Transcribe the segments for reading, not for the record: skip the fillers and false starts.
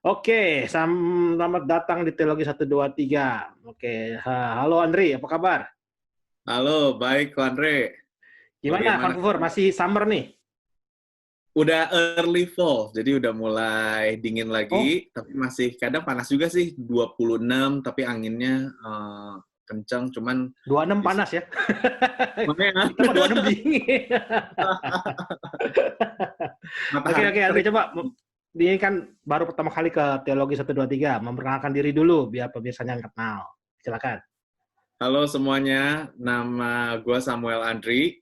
Oke, selamat datang di Teologi 123. Oke, halo Andri, apa kabar? Halo, baik, Ko Andre. Gimana Bagaimana Vancouver? kabar? Masih summer nih? Udah early fall, jadi udah mulai dingin Oh, lagi, tapi masih kadang panas juga sih, 26, tapi anginnya kencang, cuman 26 di sini. panas ya? Makanya Kita mah 26 dingin. Oke, matahari oke, Andri, terik. coba. Ini kan baru pertama kali ke Teologi 123. Memperkenalkan diri dulu, biar pemirsanya yang kenal. Silakan. Halo semuanya, nama gue Samuel Andri.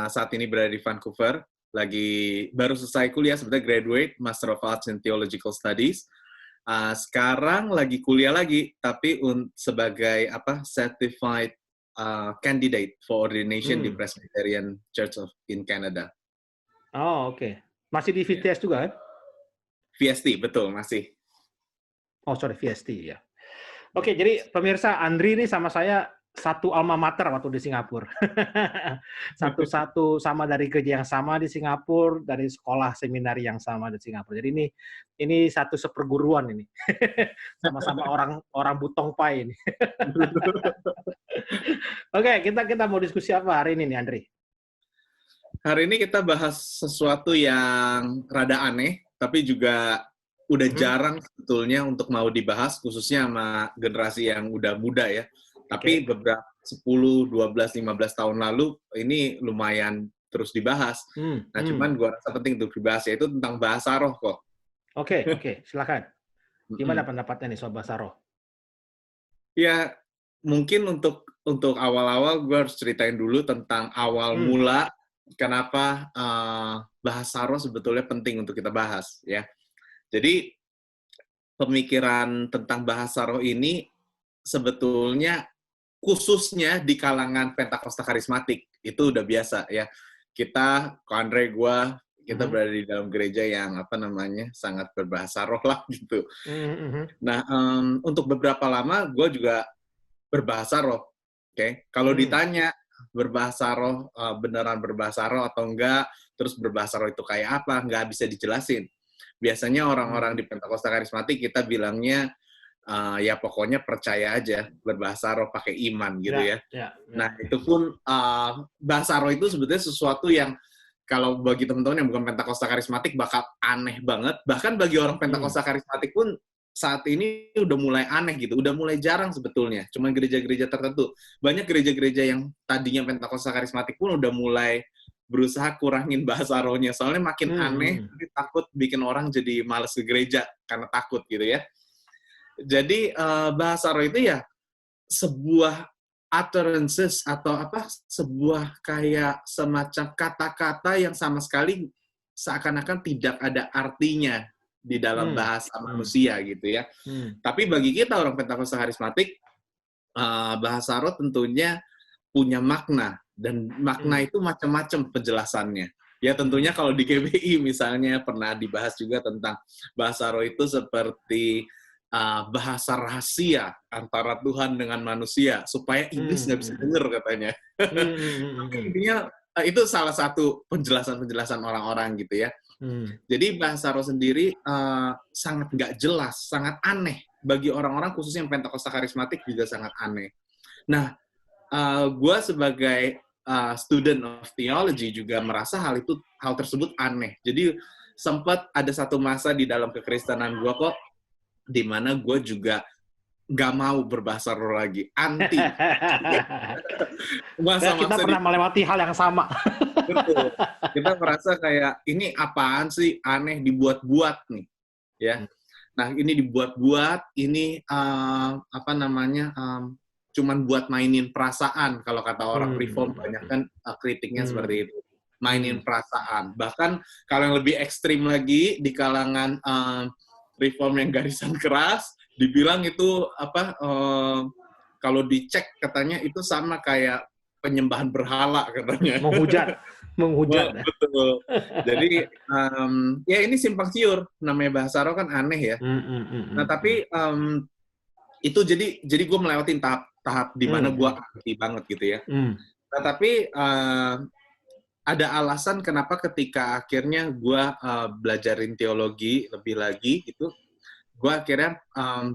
Saat ini berada di Vancouver. Lagi baru selesai kuliah, sebenarnya graduate Master of Arts in Theological Studies. Sekarang lagi kuliah lagi, tapi sebagai certified candidate for ordination di Hmm. Presbyterian Church in Canada. Oh, oke. Masih di Ya. VTS juga kan? VST, betul, masih. Oh, sorry, VST ya. Oke, jadi pemirsa, Andri ini sama saya satu alma mater waktu di Singapura. Satu-satu sama dari gereja yang sama di Singapura, dari sekolah seminari yang sama di Singapura. Jadi ini satu seperguruan ini. Sama-sama orang orang Butong Pai ini. Oke, kita mau diskusi apa hari ini nih, Andri? Hari ini kita bahas sesuatu yang rada aneh, tapi juga udah Mhm. jarang sebetulnya untuk mau dibahas, khususnya sama generasi yang udah muda ya. Tapi Oke. beberapa 10, 12, 15 tahun lalu ini lumayan terus dibahas. Hmm, Nah, hmm. cuman gua rasa penting untuk dibahas, yaitu tentang bahasa roh kok. Oke, silakan. Gimana Mm-mm. pendapatnya nih soal bahasa roh? Ya, mungkin untuk awal-awal gue harus ceritain dulu tentang awal Hmm, mula kenapa bahasa roh sebetulnya penting untuk kita bahas ya. Jadi pemikiran tentang bahasa roh ini sebetulnya khususnya di kalangan Pentakosta karismatik itu udah biasa ya. Kita, Ko Andre, gue, kita mhm, berada di dalam gereja yang sangat berbahasa roh lah gitu. mhm, mhm, Nah, untuk beberapa lama gue juga berbahasa roh. Oke, kalau hmm, ditanya berbahasa roh, beneran berbahasa roh atau enggak, terus berbahasa roh itu kayak apa, nggak bisa dijelasin. Biasanya orang-orang hmm. di Pentakosta Karismatik kita bilangnya, ya pokoknya percaya aja, berbahasa roh pakai iman gitu Ya, ya. ya, Nah, ya. itu pun bahasa roh itu sebetulnya sesuatu yang kalau bagi teman-teman yang bukan Pentakosta Karismatik bakal aneh banget. Bahkan bagi orang Hmm. Pentakosta Karismatik pun saat ini udah mulai aneh gitu, udah mulai jarang sebetulnya. Cuman gereja-gereja tertentu. Banyak gereja-gereja yang tadinya Pentakosta Karismatik pun udah mulai berusaha kurangin bahasa rohnya. Soalnya makin Hmm, aneh, hmm. tapi takut bikin orang jadi males ke gereja karena takut gitu ya. Jadi bahasa roh itu ya sebuah utterances atau sebuah kayak semacam kata-kata yang sama sekali seakan-akan tidak ada artinya di dalam Hmm, bahasa hmm, manusia gitu ya. hmm, Tapi bagi kita orang Pentakosta karismatik, bahasa roh tentunya punya makna dan makna hmm, itu macam-macam penjelasannya. Ya tentunya hmm, kalau di GBI misalnya pernah dibahas juga tentang bahasa roh itu seperti bahasa rahasia antara Tuhan dengan manusia supaya iblis hmm, nggak bisa hmm, dengar katanya. hmm, hmm, Tapi hmm, intinya itu salah satu penjelasan-penjelasan orang-orang gitu ya. hmm, Jadi bahasa roh sendiri sangat nggak jelas, sangat aneh bagi orang-orang khususnya yang Pentakosta karismatik juga sangat aneh. Nah, gue sebagai student of theology juga merasa hal tersebut aneh. Jadi sempat ada satu masa di dalam kekristenan gue kok di mana gue juga nggak mau berbahasa roh lagi, anti. Ya, kita Masa-masa di pernah melewati hal yang sama. betul. Kita merasa kayak ini apaan sih aneh dibuat-buat nih, ya. Nah, ini dibuat-buat, ini cuman buat mainin perasaan kalau kata orang reform Hmm, banyak kan kritiknya hmm, seperti itu. hmm, Mainin perasaan. Bahkan kalau yang lebih ekstrim lagi di kalangan reform yang garisan keras dibilang itu kalau dicek katanya itu sama kayak penyembahan berhala katanya. menghujat, menghujat. Betul. Jadi ya ini simpang siur namanya bahasa roh kan aneh ya. Hmm, hmm, hmm, Nah hmm, hmm, tapi itu jadi gue melewatin tahap di mana gue hmm, anti banget gitu ya. hmm, Nah tapi ada alasan kenapa ketika akhirnya gue belajarin teologi lebih lagi gitu, gue akhirnya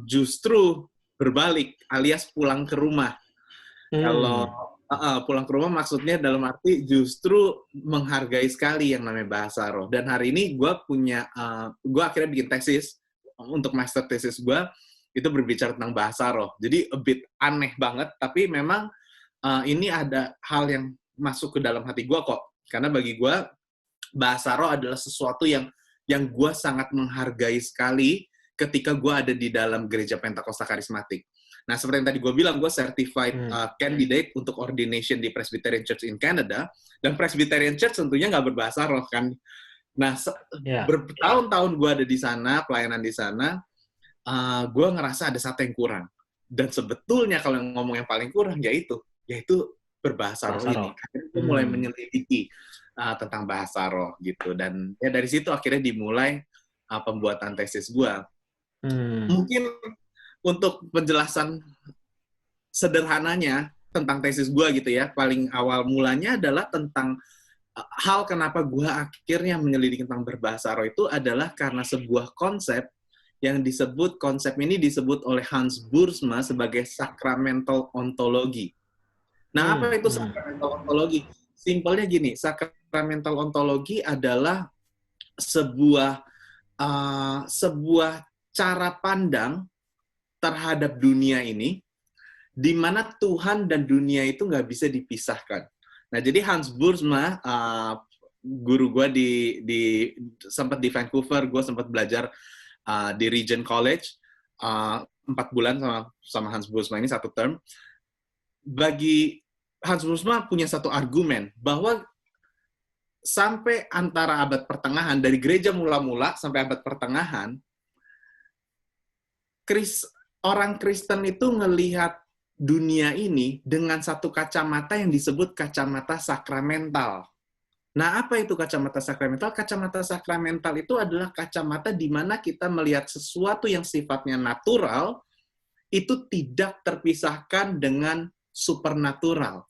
justru berbalik, alias pulang ke rumah. Kalau pulang ke rumah maksudnya dalam arti justru menghargai sekali yang namanya bahasa roh. Dan hari ini gue akhirnya bikin tesis untuk master tesis gue, itu berbicara tentang bahasa roh. Jadi a bit aneh banget, tapi memang ini ada hal yang masuk ke dalam hati gue kok. Karena bagi gue bahasa roh adalah sesuatu yang gue sangat menghargai sekali ketika gue ada di dalam gereja Pentakosta Karismatik. Nah, seperti yang tadi gue bilang, gue certified candidate untuk ordination di Presbyterian Church in Canada, dan Presbyterian Church tentunya nggak berbahasa roh, kan. Nah, bertahun-tahun gue ada di sana, pelayanan di sana, gue ngerasa ada satu yang kurang. Dan sebetulnya kalau ngomong yang paling kurang, yaitu berbahasa roh ini. Akhirnya gue mulai menyelidiki tentang bahasa roh, gitu. Dan ya dari situ akhirnya dimulai pembuatan tesis gue. Mungkin untuk penjelasan sederhananya tentang tesis gue gitu ya, paling awal mulanya adalah tentang hal kenapa gue akhirnya menyelidiki tentang berbahasa roh itu adalah karena sebuah konsep yang konsep ini disebut oleh Hans Boersma sebagai sacramental ontology. Nah, apa itu sacramental ontology? Simpelnya gini, sacramental ontology adalah sebuah cara pandang terhadap dunia ini, di mana Tuhan dan dunia itu nggak bisa dipisahkan. Nah, jadi Hans Boersma, guru gue sempat di Vancouver, gue sempat belajar di Regent College, 4 bulan sama Hans Boersma ini, 1 term. Bagi Hans Boersma punya satu argumen, bahwa sampai antara abad pertengahan, dari gereja mula-mula sampai abad pertengahan, orang Kristen itu ngelihat dunia ini dengan satu kacamata yang disebut kacamata sakramental. Nah, apa itu kacamata sakramental? Kacamata sakramental itu adalah kacamata di mana kita melihat sesuatu yang sifatnya natural, itu tidak terpisahkan dengan supernatural.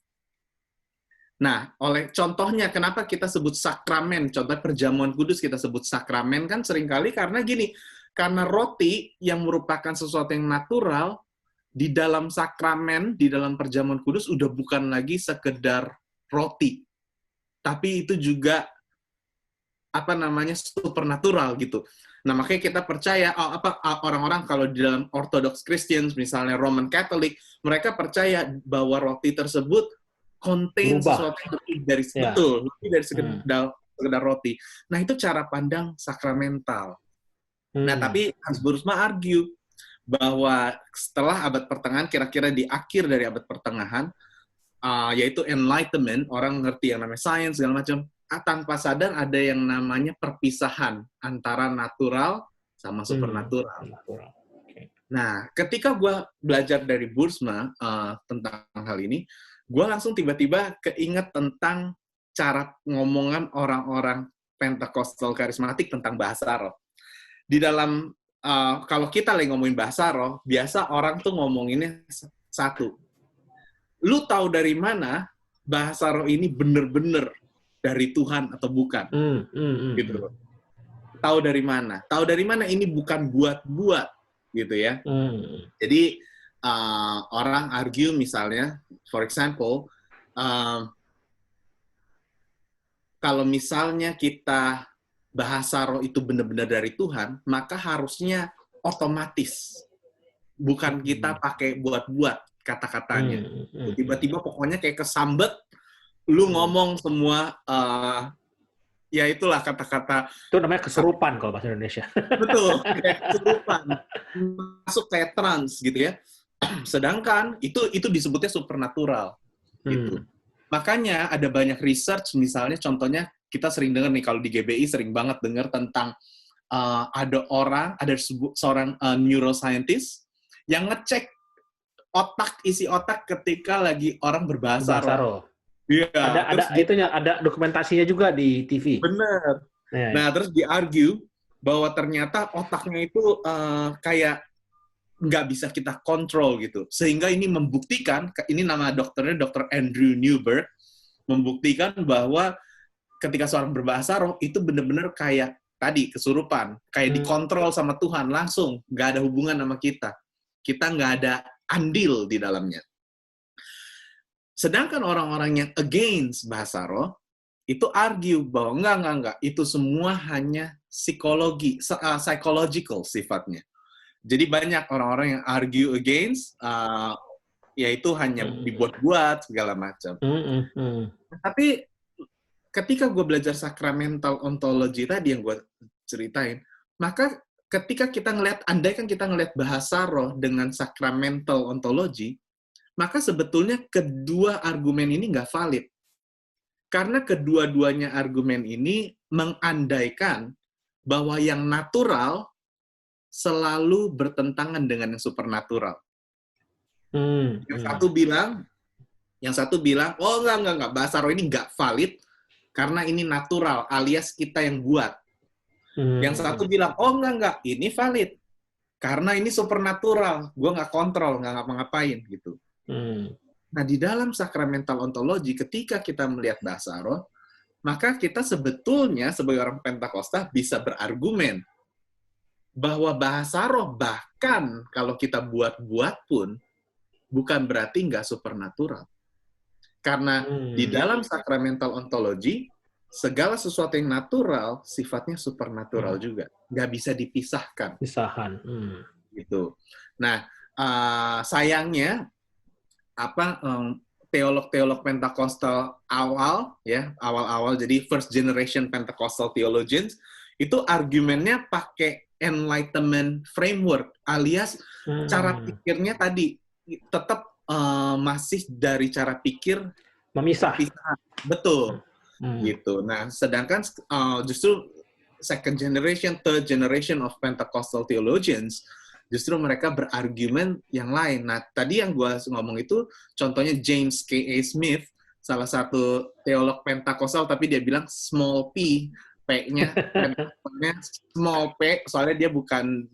Nah, contohnya kenapa kita sebut sakramen, contoh perjamuan kudus kita sebut sakramen, kan seringkali karena gini, karena roti yang merupakan sesuatu yang natural, di dalam sakramen, di dalam perjamuan kudus, udah bukan lagi sekedar roti. Tapi itu juga, supernatural gitu. Nah, makanya kita percaya, orang-orang kalau di dalam Orthodox Christians, misalnya Roman Catholic, mereka percaya bahwa roti tersebut contain sesuatu yang lebih dari sekedar roti. Nah, itu cara pandang sakramental. Nah, tapi Hans Boersma argue bahwa setelah abad pertengahan, kira-kira di akhir dari abad pertengahan, yaitu Enlightenment, orang ngerti yang namanya sains, segala macam, tanpa sadar ada yang namanya perpisahan antara natural sama supernatural. Nah, ketika gue belajar dari Boersma tentang hal ini, gue langsung tiba-tiba keinget tentang cara ngomongan orang-orang Pentakostal karismatik tentang bahasa roh. Di dalam, kalau kita lagi ngomongin bahasa roh, biasa orang tuh ngomonginnya satu. Lu tahu dari mana bahasa roh ini bener-bener dari Tuhan atau bukan? Gitu. Tahu dari mana? Tahu dari mana ini bukan buat-buat, gitu ya. Jadi, orang argue misalnya, for example, kalau misalnya kita bahasa roh itu benar-benar dari Tuhan, maka harusnya otomatis. Bukan kita pakai buat-buat kata-katanya. Tiba-tiba pokoknya kayak kesambet, lu ngomong semua, ya itulah kata-kata. Itu namanya kesurupan kalau bahasa Indonesia. Betul, kayak kesurupan. Masuk kayak trans gitu ya. Sedangkan itu disebutnya supernatural. Gitu. Makanya ada banyak research, misalnya contohnya, kita sering dengar nih, kalau di GBI sering banget dengar tentang ada seorang neuroscientist yang ngecek isi otak ketika lagi orang berbahasa roh. Iya. Ada dokumentasinya juga di TV. Bener. Ya. Nah, terus di-argue bahwa ternyata otaknya itu kayak nggak bisa kita kontrol gitu. Sehingga ini membuktikan, ini nama dokternya Dr. Andrew Newberg, membuktikan bahwa ketika seorang berbahasa roh itu benar-benar kayak tadi kesurupan, kayak dikontrol sama Tuhan langsung, nggak ada hubungan sama kita. Kita nggak ada andil di dalamnya. Sedangkan orang-orang yang against bahasa roh, itu argue bahwa enggak, itu semua hanya psychological sifatnya. Jadi banyak orang-orang yang argue against, yaitu hanya dibuat-buat segala macam. Tapi ketika gue belajar sacramental ontology tadi yang gue ceritain, maka ketika kita ngelihat, andai kan kita ngelihat bahasa roh dengan sacramental ontology, maka sebetulnya kedua argumen ini nggak valid. Karena kedua-duanya argumen ini mengandaikan bahwa yang natural selalu bertentangan dengan yang supernatural. Yang satu bilang, oh enggak, bahasa roh ini nggak valid karena ini natural, alias kita yang buat. Yang satu bilang, oh enggak, ini valid karena ini supernatural, gue nggak kontrol, nggak ngapa-ngapain gitu. Nah, di dalam sacramental ontology, ketika kita melihat bahasa roh, maka kita sebetulnya sebagai orang Pentakosta bisa berargumen bahwa bahasa roh bahkan kalau kita buat-buat pun bukan berarti nggak supernatural. Karena di dalam sacramental ontology, segala sesuatu yang natural sifatnya supernatural juga, nggak bisa dipisahkan. Gitu. Nah, sayangnya teolog-teolog Pentakostal awal-awal, jadi first generation Pentecostal theologians, itu argumennya pakai enlightenment framework, alias cara pikirnya tadi tetap masih dari cara pikir memisah. Betul. Gitu. Nah, sedangkan justru second generation, third generation of Pentecostal theologians, justru mereka berargumen yang lain. Nah, tadi yang gue ngomong itu, contohnya James K.A. Smith, salah satu teolog Pentakostal, tapi dia bilang small p, P-nya small p, soalnya dia bukan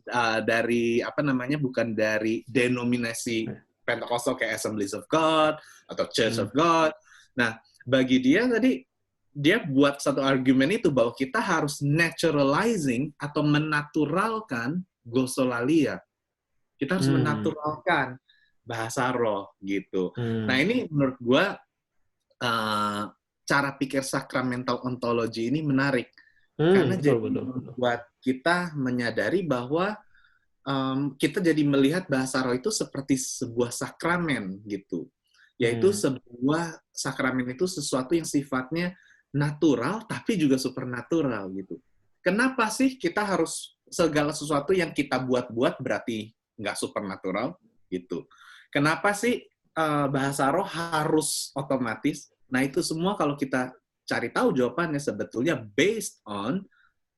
bukan dari denominasi Pentakostal kayak Assemblies of God, atau Church of God. Nah, bagi dia tadi, dia buat satu argumen itu bahwa kita harus naturalizing atau menaturalkan glossolalia. Kita harus menaturalkan bahasa roh gitu. Nah, ini menurut gue cara pikir sacramental ontology ini menarik. Karena jadi membuat kita menyadari bahwa kita jadi melihat bahasa roh itu seperti sebuah sakramen gitu. Yaitu sebuah sakramen itu sesuatu yang sifatnya natural tapi juga supernatural gitu. Kenapa sih kita harus segala sesuatu yang kita buat-buat berarti nggak supernatural gitu? Kenapa sih bahasa roh harus otomatis? Nah, itu semua kalau kita cari tahu jawabannya sebetulnya based on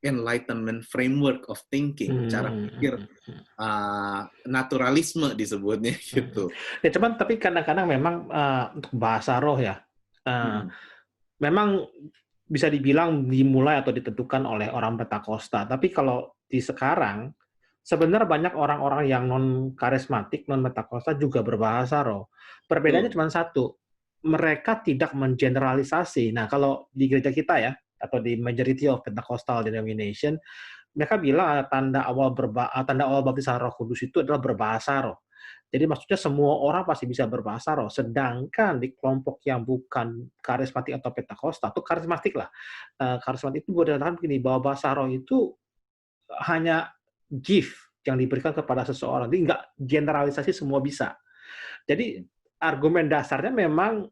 enlightenment framework of thinking, cara pikir naturalisme disebutnya gitu. Ya, cuman tapi kadang-kadang memang untuk bahasa roh ya, memang bisa dibilang dimulai atau ditentukan oleh orang Pentakosta. Tapi kalau di sekarang, sebenarnya banyak orang-orang yang non-karismatik, non-Pentakosta juga berbahasa roh. Perbedaannya cuma satu, mereka tidak mengeneralisasi. Nah, kalau di gereja kita ya, atau di majority of Pentecostal denomination, mereka bilang tanda awal baptisan Roh Kudus itu adalah berbahasa roh. Jadi maksudnya semua orang pasti bisa berbahasa roh. Sedangkan di kelompok yang bukan karismatik atau Pentakosta, atau karismatik lah, karismatik itu berdasarkan begini, bahwa bahasa roh itu hanya gift yang diberikan kepada seseorang. Jadi nggak generalisasi semua bisa. Jadi argumen dasarnya memang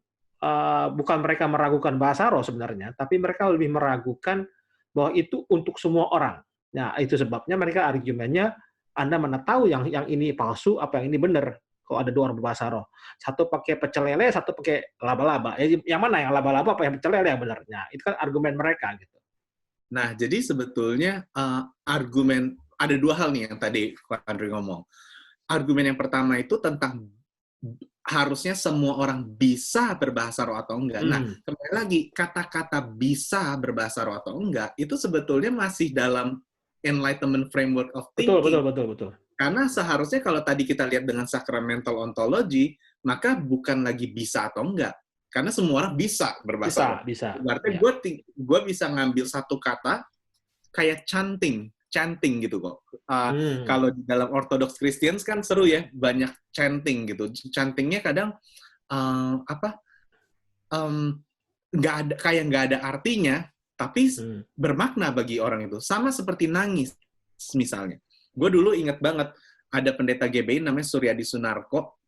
bukan mereka meragukan bahasa roh sebenarnya, tapi mereka lebih meragukan bahwa itu untuk semua orang. Nah, itu sebabnya mereka argumennya, Anda mana tahu yang ini palsu, apa yang ini benar, kalau ada dua orang berbahasa roh. Satu pakai pecel lele, satu pakai laba-laba. Yang mana yang laba-laba, apa yang pecel lele yang benar? Nah, itu kan argumen mereka. Gitu. Nah, jadi sebetulnya argumen, ada dua hal nih yang tadi Pak Andri ngomong. Argumen yang pertama itu tentang harusnya semua orang bisa berbahasa roh atau enggak. Nah, kembali lagi, kata-kata bisa berbahasa roh atau enggak, itu sebetulnya masih dalam enlightenment framework of thinking. Betul. Karena seharusnya kalau tadi kita lihat dengan sacramental ontology, maka bukan lagi bisa atau enggak. Karena semua orang bisa berbahasa roh. Bisa. Berarti gue bisa ngambil satu kata, kayak chanting gitu kok. Hmm. Kalau di dalam Orthodox Christians kan seru ya, banyak chanting gitu. Chantingnya kadang apa? Nggak ada, kayak nggak ada artinya, tapi Hmm. bermakna bagi orang itu. Sama seperti nangis, misalnya. Gue dulu inget banget ada pendeta GBI namanya Suryadi Sunarko,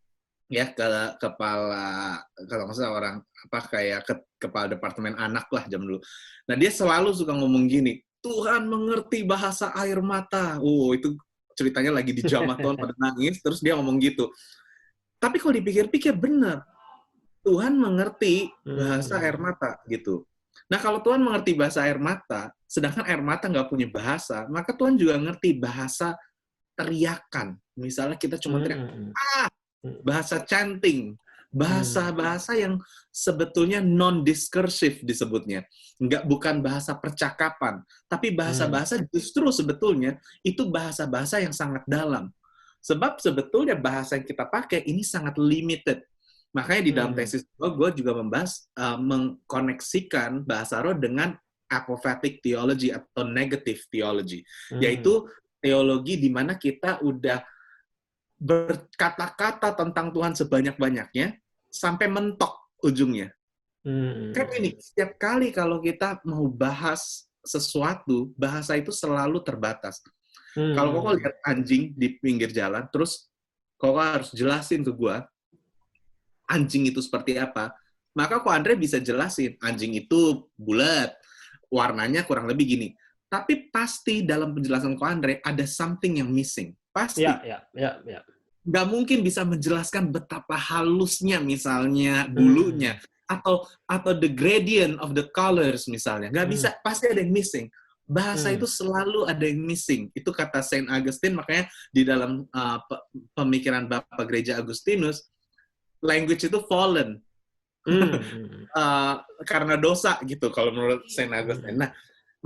ya kepala, kalau nggak salah orang apa kayak kepala departemen anak lah jam dulu. Nah dia selalu suka ngomong gini, Tuhan mengerti bahasa air mata. Itu ceritanya lagi di Jamaton pada nangis, terus dia ngomong gitu. Tapi kalau dipikir-pikir benar, Tuhan mengerti bahasa air Hmm. mata gitu. Nah kalau Tuhan mengerti bahasa air mata, sedangkan air mata nggak punya bahasa, maka Tuhan juga ngerti bahasa teriakan. Misalnya kita cuma teriak, Hmm. bahasa chanting, Hmm. bahasa-bahasa yang sebetulnya non-discursive disebutnya. Bukan bahasa percakapan, tapi Hmm. bahasa-bahasa justru sebetulnya itu bahasa-bahasa yang sangat dalam. Sebab sebetulnya bahasa yang kita pakai ini sangat limited. Makanya di dalam Hmm. tesis gue juga membahas, mengkoneksikan bahasa roh dengan apophatic theology atau negative theology. Hmm. Yaitu teologi di mana kita udah berkata-kata tentang Tuhan sebanyak-banyaknya sampai mentok ujungnya. Kan Hmm. ini, setiap kali kalau kita mau bahas sesuatu, bahasa itu selalu terbatas. Kalau koko Hmm. lihat anjing di pinggir jalan, terus koko harus jelasin ke gua anjing itu seperti apa, maka kok Andre bisa jelasin, anjing itu bulat, warnanya kurang lebih gini. Tapi pasti dalam penjelasan ko Andre ada something yang missing. Ya, Pasti. ya, ya, ya. Nggak mungkin bisa menjelaskan betapa halusnya misalnya bulunya Hmm. atau the gradient of the colors misalnya. Nggak bisa, Hmm. pasti ada yang missing. Bahasa Hmm. itu selalu ada yang missing. Itu kata Saint Augustine, makanya di dalam pemikiran Bapak Gereja Agustinus, language itu fallen. Hmm. Karena dosa gitu kalau menurut Saint Augustine. Hmm. Nah,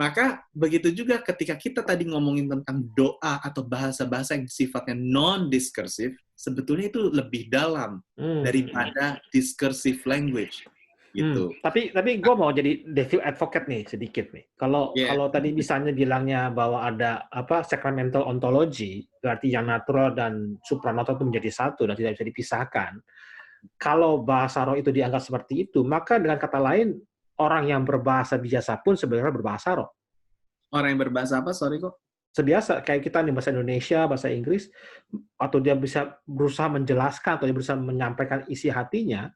maka begitu juga ketika kita tadi ngomongin tentang doa atau bahasa-bahasa yang sifatnya non-discursive, sebetulnya itu lebih dalam Hmm. daripada discursive language gitu. Tapi gue mau jadi devil advocate nih sedikit nih. Kalau Ya, kalau tadi misalnya bilangnya bahwa ada apa sacramental ontology, berarti yang natural dan supranatural itu menjadi satu dan tidak bisa dipisahkan. Kalau bahasa roh itu dianggap seperti itu, maka dengan kata lain orang yang berbahasa biasa pun sebenarnya berbahasa roh. orang yang berbahasa apa? Sorry kok. Sebiasa kayak kita nih bahasa Indonesia, bahasa Inggris, atau dia bisa berusaha menjelaskan atau dia berusaha menyampaikan isi hatinya,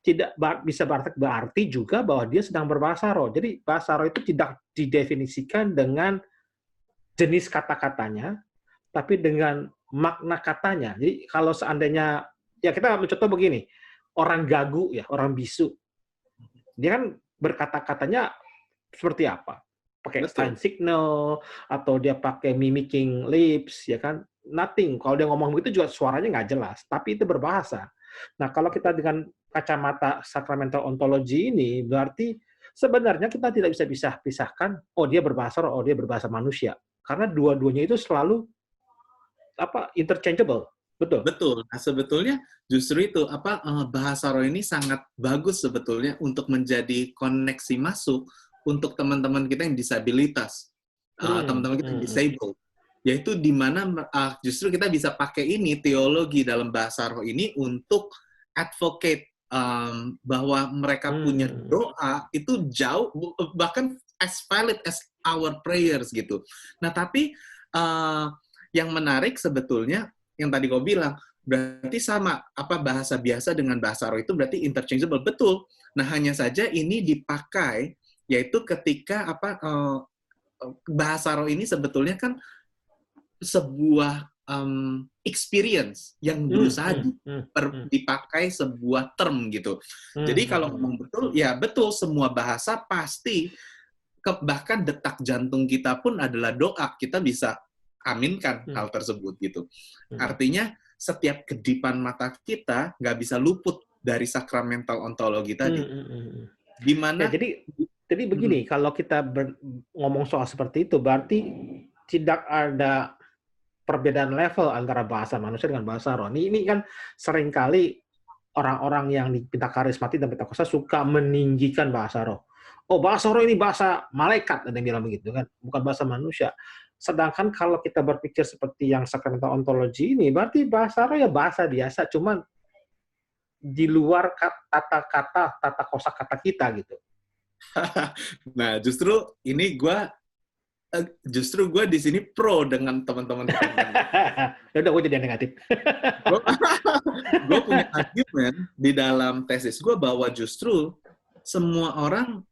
tidak bisa berarti juga bahwa dia sedang berbahasa roh. Jadi bahasa roh itu tidak didefinisikan dengan jenis kata-katanya, tapi dengan makna katanya. Jadi kalau seandainya, ya kita ambil contoh begini, orang gagu ya, orang bisu, dia kan berkata-katanya seperti apa? Pakai sign Betul. signal, atau dia pakai mimicking lips, ya kan? Nothing. Kalau dia ngomong begitu juga suaranya nggak jelas, tapi itu berbahasa. Nah, kalau kita dengan kacamata sacramental ontology ini, berarti sebenarnya kita tidak bisa pisahkan, oh dia berbahasa roh, oh dia berbahasa manusia. Karena dua-duanya itu selalu apa interchangeable. Betul. Betul. Nah, sebetulnya justru itu bahasa roh ini sangat bagus sebetulnya untuk menjadi koneksi masuk untuk teman-teman kita yang disabilitas, Hmm, teman-teman kita yang hmm, disabled. Yaitu di mana justru kita bisa pakai ini teologi dalam bahasa roh ini untuk advocate bahwa mereka punya hmm, doa itu jauh bahkan as valid as our prayers gitu. Nah, tapi yang menarik sebetulnya yang tadi kau bilang, berarti sama bahasa biasa dengan bahasa roh itu berarti interchangeable, betul. Nah, hanya saja ini dipakai yaitu ketika bahasa roh ini sebetulnya kan sebuah experience yang hmm, berusaha hmm, hmm, hmm, dipakai sebuah term gitu. hmm, Jadi hmm, kalau hmm. ngomong betul, ya betul semua bahasa pasti bahkan detak jantung kita pun adalah doa. Kita bisa aminkan Hmm, hal tersebut gitu. hmm. Artinya setiap kedipan mata kita nggak bisa luput dari sakramental ontologi tadi. Hmm, hmm, hmm, hmm. Di Ya, mana jadi begini, kalau kita ngomong soal seperti itu, berarti tidak ada perbedaan level antara bahasa manusia dengan bahasa roh. Ini kan seringkali orang-orang yang di Pentakosta karismatik dan Pentakosta suka meninggikan bahasa roh. oh bahasa roh ini bahasa malaikat, ada yang bilang begitu kan, bukan bahasa manusia. Sedangkan kalau kita berpikir seperti yang sacramental ontology ini, berarti bahasa roh ya bahasa biasa, cuman di luar kata-kata, tata kosakata kita gitu. Nah, justru gue di sini pro dengan teman-teman. Ya udah, gue jadi yang negatif. Gue punya argumen di dalam tesis gue bahwa justru semua orang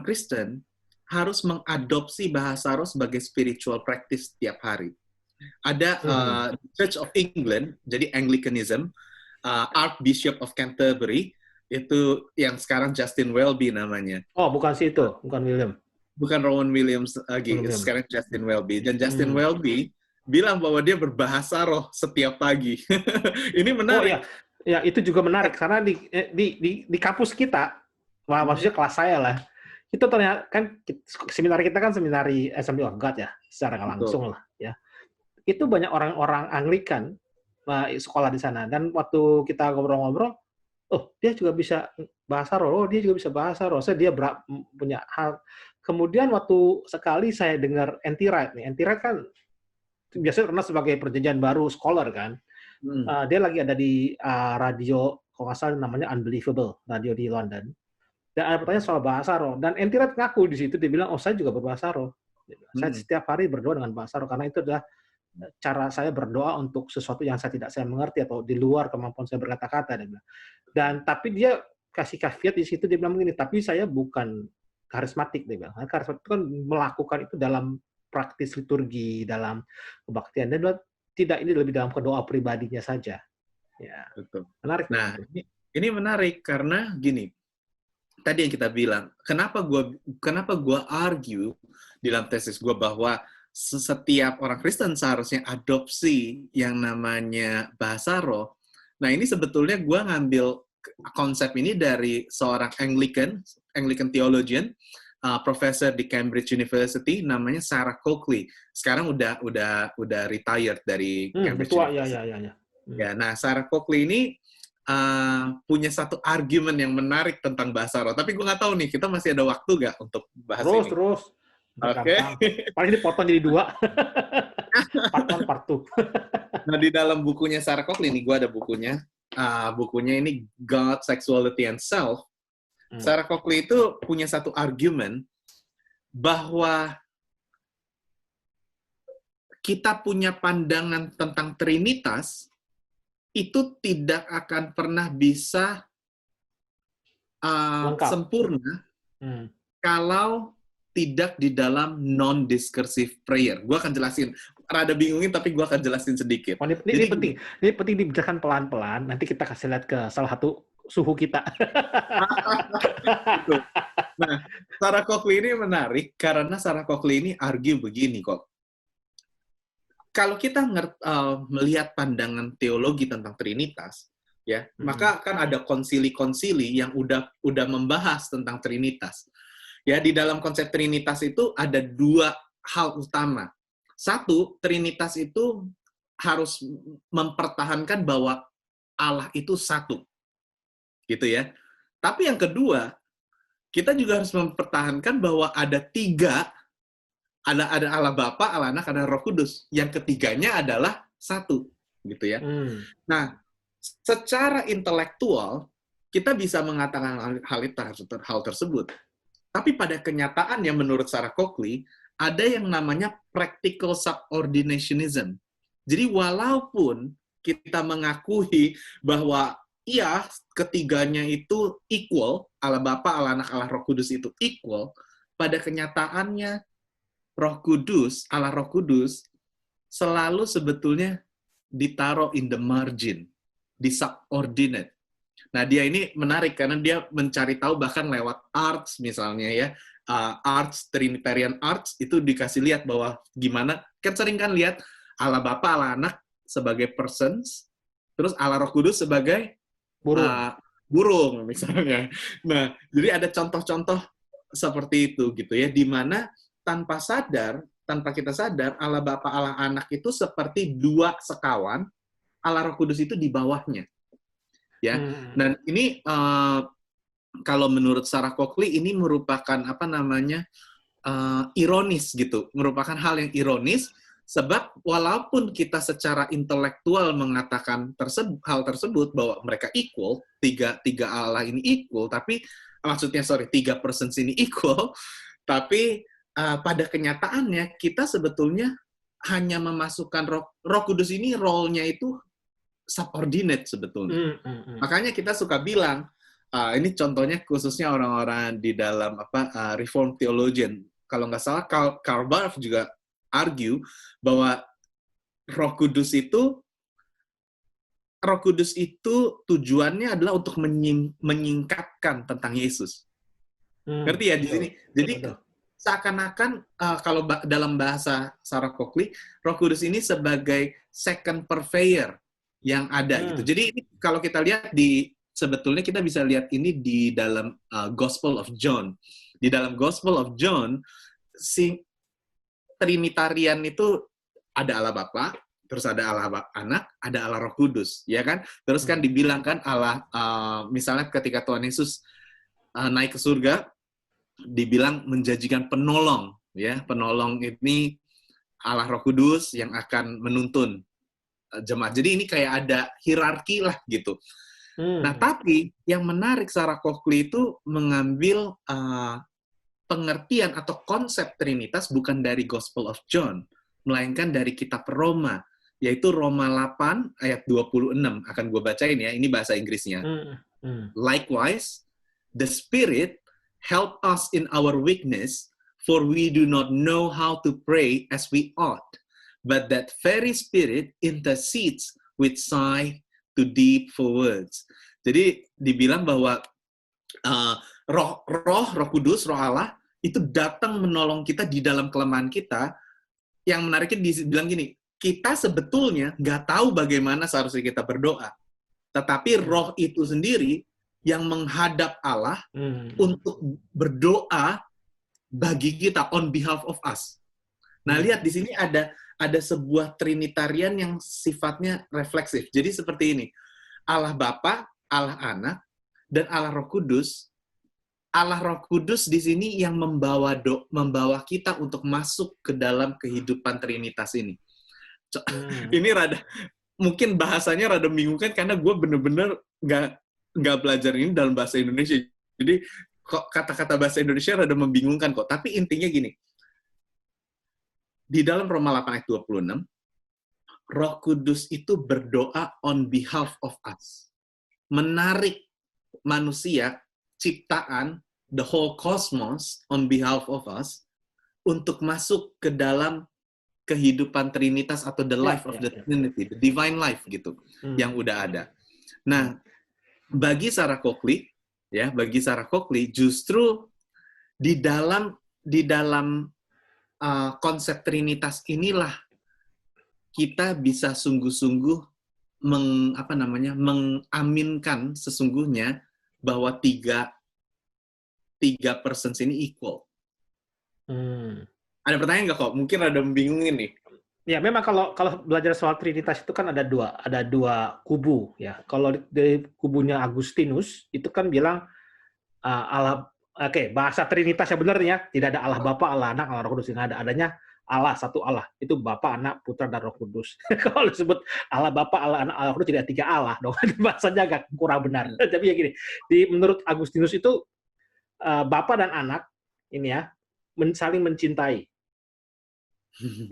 Kristen harus mengadopsi bahasa roh sebagai spiritual practice tiap hari. Ada Church of England, jadi Anglicanism, Archbishop of Canterbury, itu yang sekarang Justin Welby namanya. Oh, bukan sih itu, bukan William. Bukan Rowan Williams lagi, William. sekarang Justin Welby. Dan Justin Welby bilang bahwa dia berbahasa roh setiap pagi. Ini menarik. Oh ya, itu juga menarik karena di kampus kita, maksudnya kelas saya lah, itu ternyata kan seminari kita kan seminari Assembly of God ya, secara langsung lah ya. Itu banyak orang-orang Anglikan sekolah di sana, dan waktu kita ngobrol-ngobrol, oh dia juga bisa bahasa roh, dia juga bisa bahasa roh, dia punya hal. Kemudian waktu sekali saya dengar N.T. Wright kan biasanya pernah sebagai perjanjian baru scholar kan, dia lagi ada di radio, kalau nggak salah namanya Unbelievable, radio di London, dan ada pertanyaan soal bahasa roh, dan N.T. Wright ngaku di situ, dia bilang, oh saya juga berbahasa roh, saya setiap hari berdoa dengan bahasa roh, karena itu adalah cara saya berdoa untuk sesuatu yang saya mengerti atau di luar kemampuan saya berkata-kata, dia bilang. Dan tapi dia kasih caveat di situ, dia bilang begini, tapi saya bukan karismatik, dia bilang. Karismatik itu kan melakukan itu dalam praktis liturgi, dalam kebaktian, dan tidak, ini lebih dalam kedoa pribadinya saja. Ya, betul. Menarik. Nah, ini menarik karena gini. Tadi yang kita bilang, kenapa gue argue di dalam tesis gue bahwa setiap orang Kristen seharusnya adopsi yang namanya bahasa roh. Nah, ini sebetulnya gue ngambil konsep ini dari seorang Anglican theologian, profesor di Cambridge University, namanya Sarah Coakley. Sekarang udah retired dari Cambridge University. Ya, nah Sarah Coakley ini punya satu argumen yang menarik tentang bahasa roh. Tapi gue nggak tahu nih, kita masih ada waktu nggak untuk bahas ini? Terus. Oke. Paling dipotong jadi 2. Part 1, part 2. Nah, di dalam bukunya Sarah Coakley, nih gue ada bukunya. Bukunya ini God, Sexuality, and Self. Sarah Coakley itu punya satu argumen bahwa kita punya pandangan tentang Trinitas itu tidak akan pernah bisa sempurna kalau tidak di dalam non-discursive prayer. Gue akan jelasin, rada bingungin tapi gue akan jelasin sedikit. Oh, ini penting dijelaskan pelan-pelan, nanti kita kasih lihat ke salah satu suhu kita. Nah, Sarah Coakley ini menarik karena Sarah Coakley ini argue begini kok. Kalau kita melihat pandangan teologi tentang Trinitas, ya, maka kan ada konsili-konsili yang udah membahas tentang Trinitas. Ya, di dalam konsep Trinitas itu ada 2 hal utama. Satu, Trinitas itu harus mempertahankan bahwa Allah itu satu. Gitu ya. Tapi yang kedua, kita juga harus mempertahankan bahwa ada 3, ada Allah Bapa, Allah Anak, ada Roh Kudus. Yang ketiganya adalah satu, gitu ya. Nah, secara intelektual kita bisa mengatakan hal tersebut. Tapi pada kenyataannya menurut Sarah Coakley ada yang namanya practical subordinationism. Jadi walaupun kita mengakui bahwa iya, ketiganya itu equal, Allah Bapa, Allah Anak, Allah Roh Kudus itu equal, pada kenyataannya Roh Kudus, Allah Roh Kudus, selalu sebetulnya ditaruh in the margin, di subordinate. Nah, dia ini menarik karena dia mencari tahu bahkan lewat arts misalnya ya, arts, Trinitarian arts, itu dikasih lihat bahwa gimana, kan sering kan lihat Allah Bapa, Allah Anak sebagai persons, terus Allah Roh Kudus sebagai burung misalnya. Nah, jadi ada contoh-contoh seperti itu gitu ya, di mana tanpa kita sadar, Allah Bapa, Allah Anak itu seperti 2 sekawan, Allah Roh Kudus itu di bawahnya. Ya. Dan ini kalau menurut Sarah Coakley ini merupakan apa namanya ironis gitu, merupakan hal yang ironis sebab walaupun kita secara intelektual mengatakan hal tersebut bahwa mereka equal, tiga Allah ini equal, tapi maksudnya tiga persons ini equal, tapi pada kenyataannya kita sebetulnya hanya memasukkan Roh Kudus ini role-nya itu subordinate sebetulnya. Makanya kita suka bilang ini contohnya khususnya orang-orang di dalam Reform Theologian. Kalau nggak salah, Karl Barth juga argue bahwa Roh Kudus itu tujuannya adalah untuk menyingkatkan tentang Yesus. Ngerti ya di sini? Jadi seakan-akan kalau dalam bahasa Sarah Coakley, Roh Kudus ini sebagai second purveyor yang ada gitu. Jadi ini kalau kita lihat sebetulnya kita bisa lihat ini di dalam Gospel of John. Di dalam Gospel of John, si Trinitarian itu ada Allah Bapa, terus ada Allah Anak, ada Allah Roh Kudus, ya kan? Terus kan dibilang kan Allah, misalnya ketika Tuhan Yesus naik ke surga, dibilang menjanjikan penolong, ya, penolong ini Allah Roh Kudus yang akan menuntun jemaat. Jadi ini kayak ada hierarki lah gitu. Nah, tapi yang menarik Sarah Coakley itu mengambil pengertian atau konsep Trinitas bukan dari Gospel of John, melainkan dari kitab Roma, yaitu Roma 8 ayat 26. Akan gue bacain ya, ini bahasa Inggrisnya. Likewise, the Spirit help us in our weakness, for we do not know how to pray as we ought, but that very Spirit intercedes with sigh to deep for words. Jadi dibilang bahwa Roh Kudus, Roh Allah itu datang menolong kita di dalam kelemahan kita. Yang menariknya dibilang gini, kita sebetulnya nggak tahu bagaimana seharusnya kita berdoa, tetapi Roh itu sendiri yang menghadap Allah untuk berdoa bagi kita on behalf of us. Nah, lihat di sini ada sebuah Trinitarian yang sifatnya refleksif. Jadi seperti ini, Allah Bapa, Allah Anak, dan Allah Roh Kudus. Allah Roh Kudus di sini yang membawa kita untuk masuk ke dalam kehidupan Trinitas ini. Ini mungkin bahasanya rada membingungkan karena gue bener-bener nggak belajar ini dalam bahasa Indonesia. Jadi kok kata-kata bahasa Indonesia rada membingungkan kok. Tapi intinya gini, di dalam Roma 8 ayat 26, Roh Kudus itu berdoa on behalf of us. Menarik manusia, ciptaan, the whole cosmos on behalf of us, untuk masuk ke dalam kehidupan Trinitas atau the life of the Trinity, the divine life gitu, yang udah ada. Nah, bagi Sarah Coakley, justru di dalam konsep Trinitas inilah kita bisa sungguh-sungguh mengaminkan sesungguhnya bahwa tiga persons ini equal. Ada pertanyaan nggak kok? Mungkin ada membingungin nih. Ya, memang kalau belajar soal Trinitas itu kan ada dua kubu ya. Kalau dari kubunya Agustinus itu kan bilang Allah, bahasa Trinitas yang benar ya, tidak ada Allah Bapa, Allah Anak, Allah Roh Kudus, yang adanya Allah, satu Allah. Itu Bapa, Anak, Putra, dan Roh Kudus. Kalau disebut Allah Bapa, Allah Anak, Allah Roh Kudus, tidak tiga Allah dong. Bahasanya agak kurang benar. Tapi ya gini, menurut Agustinus itu Bapa dan Anak ini ya saling mencintai.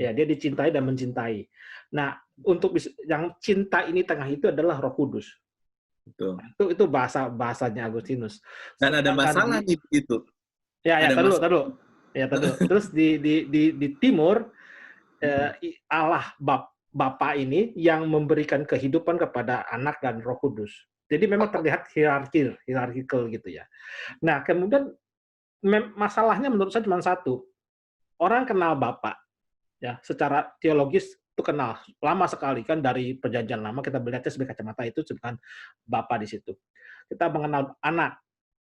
Ya, dia dicintai dan mencintai. Nah, untuk yang cinta ini tengah itu adalah Roh Kudus. Betul. Itu bahasanya Agustinus. Dan ada masalah itu. Ya, taruh. Ya, taruh. Terus di timur Allah Bapa ini yang memberikan kehidupan kepada Anak dan Roh Kudus. Jadi memang terlihat hierarkikal gitu ya. Nah, kemudian masalahnya menurut saya cuma satu. Orang kenal Bapa ya, secara teologis itu kenal lama sekali kan, dari Perjanjian Lama kita melihatnya sebagai kacamata itu sebutan Bapa di situ. Kita mengenal Anak,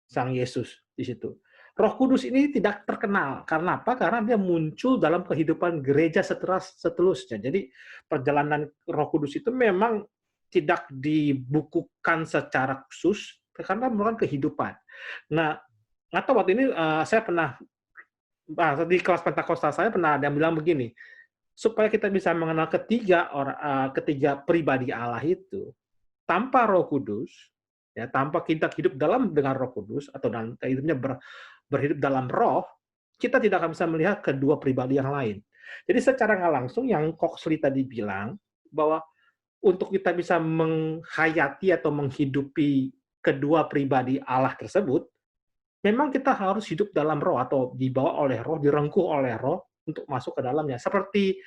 Sang Yesus di situ. Roh Kudus ini tidak terkenal. Karena apa? Karena dia muncul dalam kehidupan gereja seterusnya. Jadi perjalanan Roh Kudus itu memang tidak dibukukan secara khusus, karena merupakan kehidupan. Nah, atau waktu ini saya pernah di kelas Pentakosta saya pernah ada yang bilang begini, supaya kita bisa mengenal ketiga pribadi Allah itu tanpa Roh Kudus, ya tanpa kita hidup dengan Roh Kudus atau dalam hidupnya berhidup dalam Roh, kita tidak akan bisa melihat kedua pribadi yang lain. Jadi secara nggak langsung yang Coxley tadi bilang bahwa untuk kita bisa menghayati atau menghidupi kedua pribadi Allah tersebut, memang kita harus hidup dalam Roh atau dibawa oleh Roh, direngkuh oleh Roh untuk masuk ke dalamnya. Seperti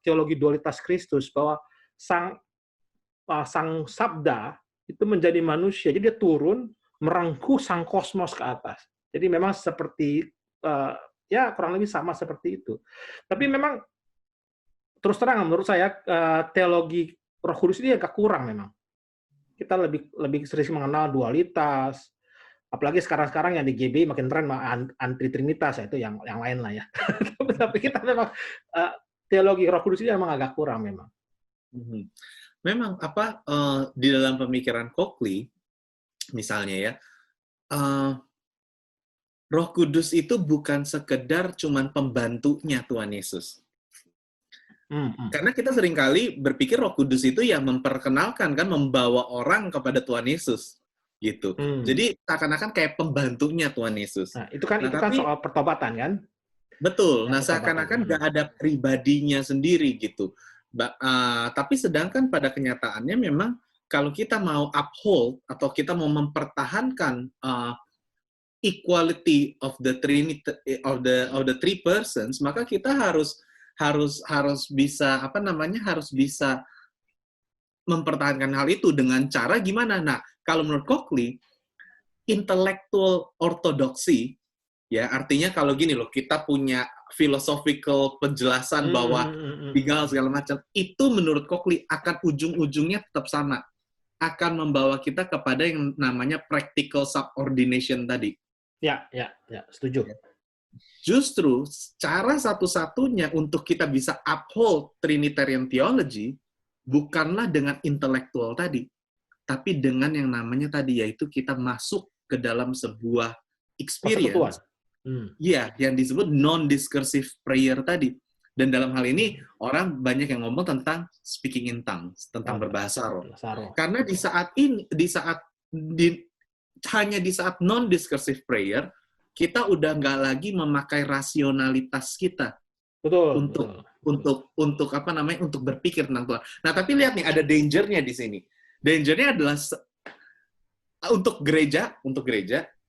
teologi dualitas Kristus, bahwa sang Sabda itu menjadi manusia, jadi dia turun merengkuh sang kosmos ke atas. Jadi memang seperti ya kurang lebih sama seperti itu. Tapi memang terus terang menurut saya teologi Roh Kudus ini agak kurang memang. Kita lebih sering mengenal dualitas, apalagi sekarang yang di GBI makin tren anti trinitas, ya itu yang lain lah ya. Tapi kita memang teologi Roh Kudus ini memang agak kurang memang. Memang di dalam pemikiran Coxley misalnya ya, Roh Kudus itu bukan sekedar cuman pembantunya Tuhan Yesus. Karena kita seringkali berpikir Roh Kudus itu ya memperkenalkan kan, membawa orang kepada Tuhan Yesus gitu. Jadi seakan-akan kayak pembantunya Tuhan Yesus. Nah, itu kan soal pertobatan kan? Betul. Nah, seakan-akan nggak ada pribadinya sendiri gitu. Tapi sedangkan pada kenyataannya memang kalau kita mau uphold atau kita mau mempertahankan equality of the Trinity of the three persons, maka kita harus bisa harus bisa mempertahankan hal itu dengan cara gimana? Nah, kalau menurut Coxley, intellectual orthodoxy, ya artinya kalau gini loh, kita punya philosophical penjelasan bahwa tinggal segala macam, itu menurut Coxley akan ujung-ujungnya tetap sama, akan membawa kita kepada yang namanya practical subordination tadi. Ya, setuju. Justru cara satu-satunya untuk kita bisa uphold Trinitarian theology bukanlah dengan intelektual tadi, tapi dengan yang namanya tadi, yaitu kita masuk ke dalam sebuah experience. Iya, yang disebut non-discursive prayer tadi. Dan dalam hal ini orang banyak yang ngomong tentang speaking in tongues, tentang berbahasa roh. Karena hanya di saat non-discursive prayer, kita udah nggak lagi memakai rasionalitas kita untuk berpikir tentang Tuhan. Nah, tapi lihat nih, ada danger-nya di sini. Danger-nya adalah untuk gereja,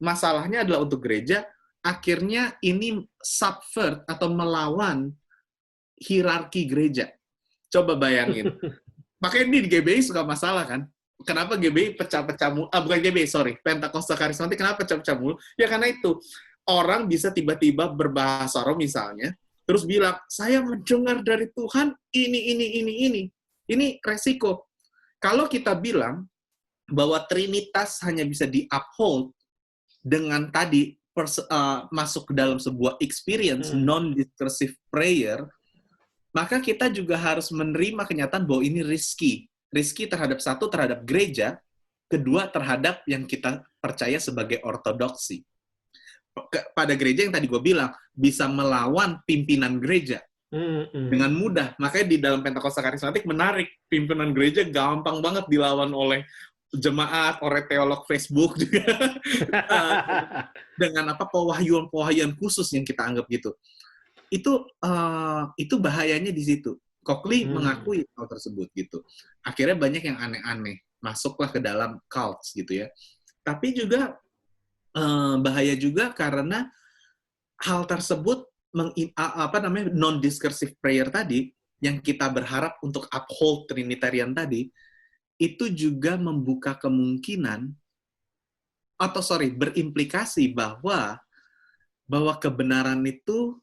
masalahnya adalah untuk gereja, akhirnya ini subvert atau melawan hierarki gereja. Coba bayangin. Makanya ini di GBI suka masalah kan? Kenapa GBI pecah-pecah mulu? Bukan GBI, sorry. Pentakosta Karismatik kenapa pecah-pecah mulu? Ya karena itu. Orang bisa tiba-tiba berbahasa roh misalnya, terus bilang, saya mendengar dari Tuhan ini. Ini resiko. Kalau kita bilang bahwa Trinitas hanya bisa di-uphold dengan tadi masuk ke dalam sebuah experience, non-discursive prayer, maka kita juga harus menerima kenyataan bahwa ini risky. Risky terhadap gereja, kedua terhadap yang kita percaya sebagai ortodoksi. Pada gereja yang tadi gue bilang, bisa melawan pimpinan gereja dengan mudah. Makanya di dalam Pentakosta Karismatik menarik, pimpinan gereja gampang banget dilawan oleh jemaat, oleh teolog Facebook juga. Dengan pewahyuan khusus yang kita anggap gitu. Itu bahayanya di situ. Coxley mengakui hal tersebut gitu. Akhirnya banyak yang aneh-aneh masuklah ke dalam cults gitu ya. Tapi juga bahaya juga karena hal tersebut non-discursive prayer tadi yang kita berharap untuk uphold Trinitarian tadi itu juga membuka kemungkinan berimplikasi bahwa kebenaran itu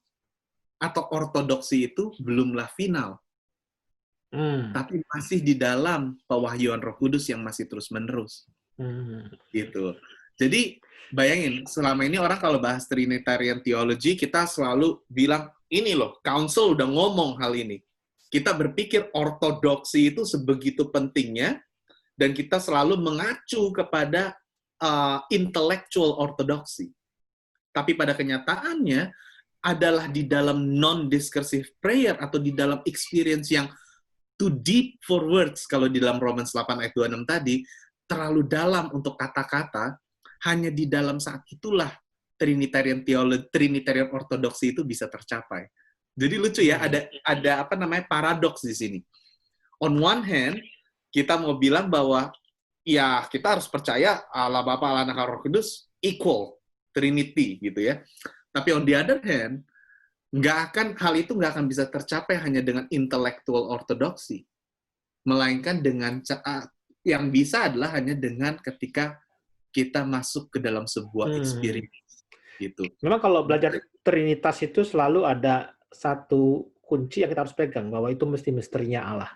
atau ortodoksi itu belumlah final. Tapi masih di dalam pewahyuan Roh Kudus yang masih terus-menerus. Gitu. Jadi, bayangin, selama ini orang kalau bahas Trinitarian Theology, kita selalu bilang, ini loh, Council udah ngomong hal ini. Kita berpikir ortodoksi itu sebegitu pentingnya, dan kita selalu mengacu kepada intellectual orthodoxy. Tapi pada kenyataannya adalah di dalam non-discursive prayer atau di dalam experience yang too deep for words, kalau di dalam Romans 8 ayat 26 tadi, terlalu dalam untuk kata-kata, hanya di dalam saat itulah Trinitarian theology, Trinitarian ortodoksi itu bisa tercapai. Jadi lucu ya, ada apa namanya paradoks di sini. On one hand, kita mau bilang bahwa ya kita harus percaya Allah Bapa, Allah Anak, Allah Roh Kudus equal, Trinity gitu ya. Tapi on the other hand, hal itu nggak akan bisa tercapai hanya dengan intellectual ortodoksi, melainkan dengan yang bisa adalah hanya dengan ketika kita masuk ke dalam sebuah experience gitu. Memang kalau belajar Trinitas itu selalu ada satu kunci yang kita harus pegang, bahwa itu mesti misterinya Allah.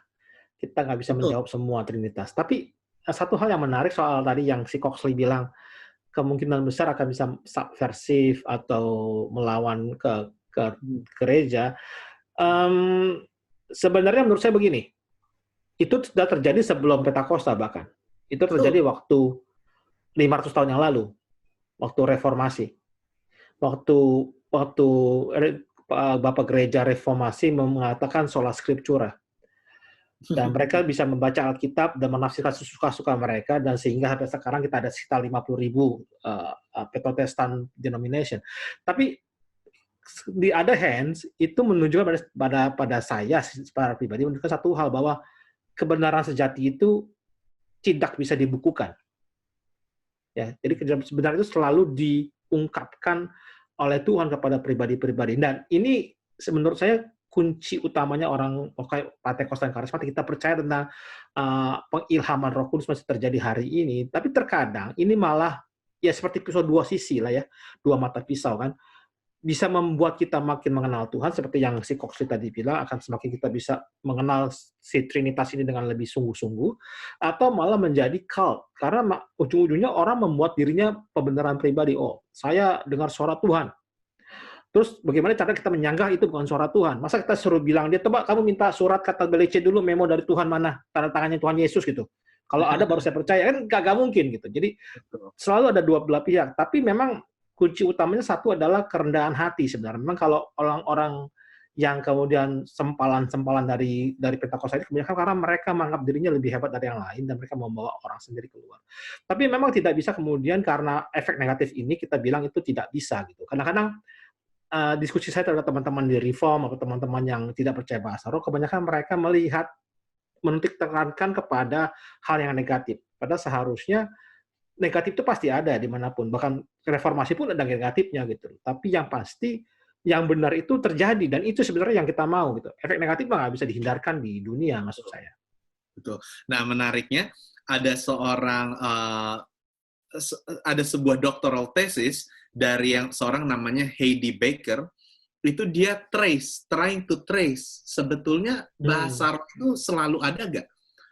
Kita nggak bisa menjawab semua Trinitas. Tapi satu hal yang menarik soal tadi yang si Coxley bilang, kemungkinan besar akan bisa subversif atau melawan ke gereja. Sebenarnya menurut saya begini, itu sudah terjadi sebelum Pentakosta bahkan. Itu terjadi waktu 500 tahun yang lalu, waktu reformasi. Waktu Bapak Gereja Reformasi mengatakan sola scriptura. Dan mereka bisa membaca Alkitab dan menafsirkan sesuka-suka mereka, dan sehingga sampai sekarang kita ada sekitar 50.000 Protestant denomination. Tapi di other hands, itu menunjukkan pada saya secara pribadi, menunjukkan satu hal, bahwa kebenaran sejati itu tidak bisa dibukukan. Ya, jadi kebenaran itu selalu diungkapkan oleh Tuhan kepada pribadi-pribadi. Dan ini menurut saya kunci utamanya orang Pentakosta dan karismatik. Kita percaya tentang pengilhaman Roh Kudus masih terjadi hari ini, tapi terkadang ini malah ya seperti pisau dua sisi lah ya, dua mata pisau kan. Bisa membuat kita makin mengenal Tuhan, seperti yang si Coxley tadi bilang, akan semakin kita bisa mengenal si Trinitas ini dengan lebih sungguh-sungguh, atau malah menjadi cult. Karena ujung-ujungnya orang membuat dirinya pembenaran pribadi. Oh, saya dengar suara Tuhan. Terus bagaimana cara kita menyanggah itu bukan suara Tuhan? Masa kita suruh bilang dia, coba kamu minta surat kata BLC dulu, memo dari Tuhan mana, tanda tangannya Tuhan Yesus gitu. Kalau ada baru saya percaya, kan gak mungkin gitu. Jadi selalu ada dua belah pihak. Tapi memang kunci utamanya satu adalah kerendahan hati sebenarnya. Memang kalau orang-orang yang kemudian sempalan-sempalan dari Pentakosta itu kebanyakan karena mereka menganggap dirinya lebih hebat dari yang lain dan mereka membawa orang sendiri keluar. Tapi memang tidak bisa kemudian karena efek negatif ini kita bilang itu tidak bisa gitu. Kadang-kadang diskusi saya terhadap teman-teman di Reform atau teman-teman yang tidak percaya bahasa roh, kebanyakan mereka melihat menitik tekankan kepada hal yang negatif. Padahal seharusnya negatif itu pasti ada dimanapun, bahkan reformasi pun ada negatifnya gitu. Tapi yang pasti yang benar itu terjadi, dan itu sebenarnya yang kita mau gitu. Efek negatif nggak bisa dihindarkan di dunia, maksud saya. Betul. Nah, menariknya ada sebuah doctoral thesis dari seorang namanya Heidi Baker. Itu dia trying to trace sebetulnya bahasa roh itu selalu ada nggak?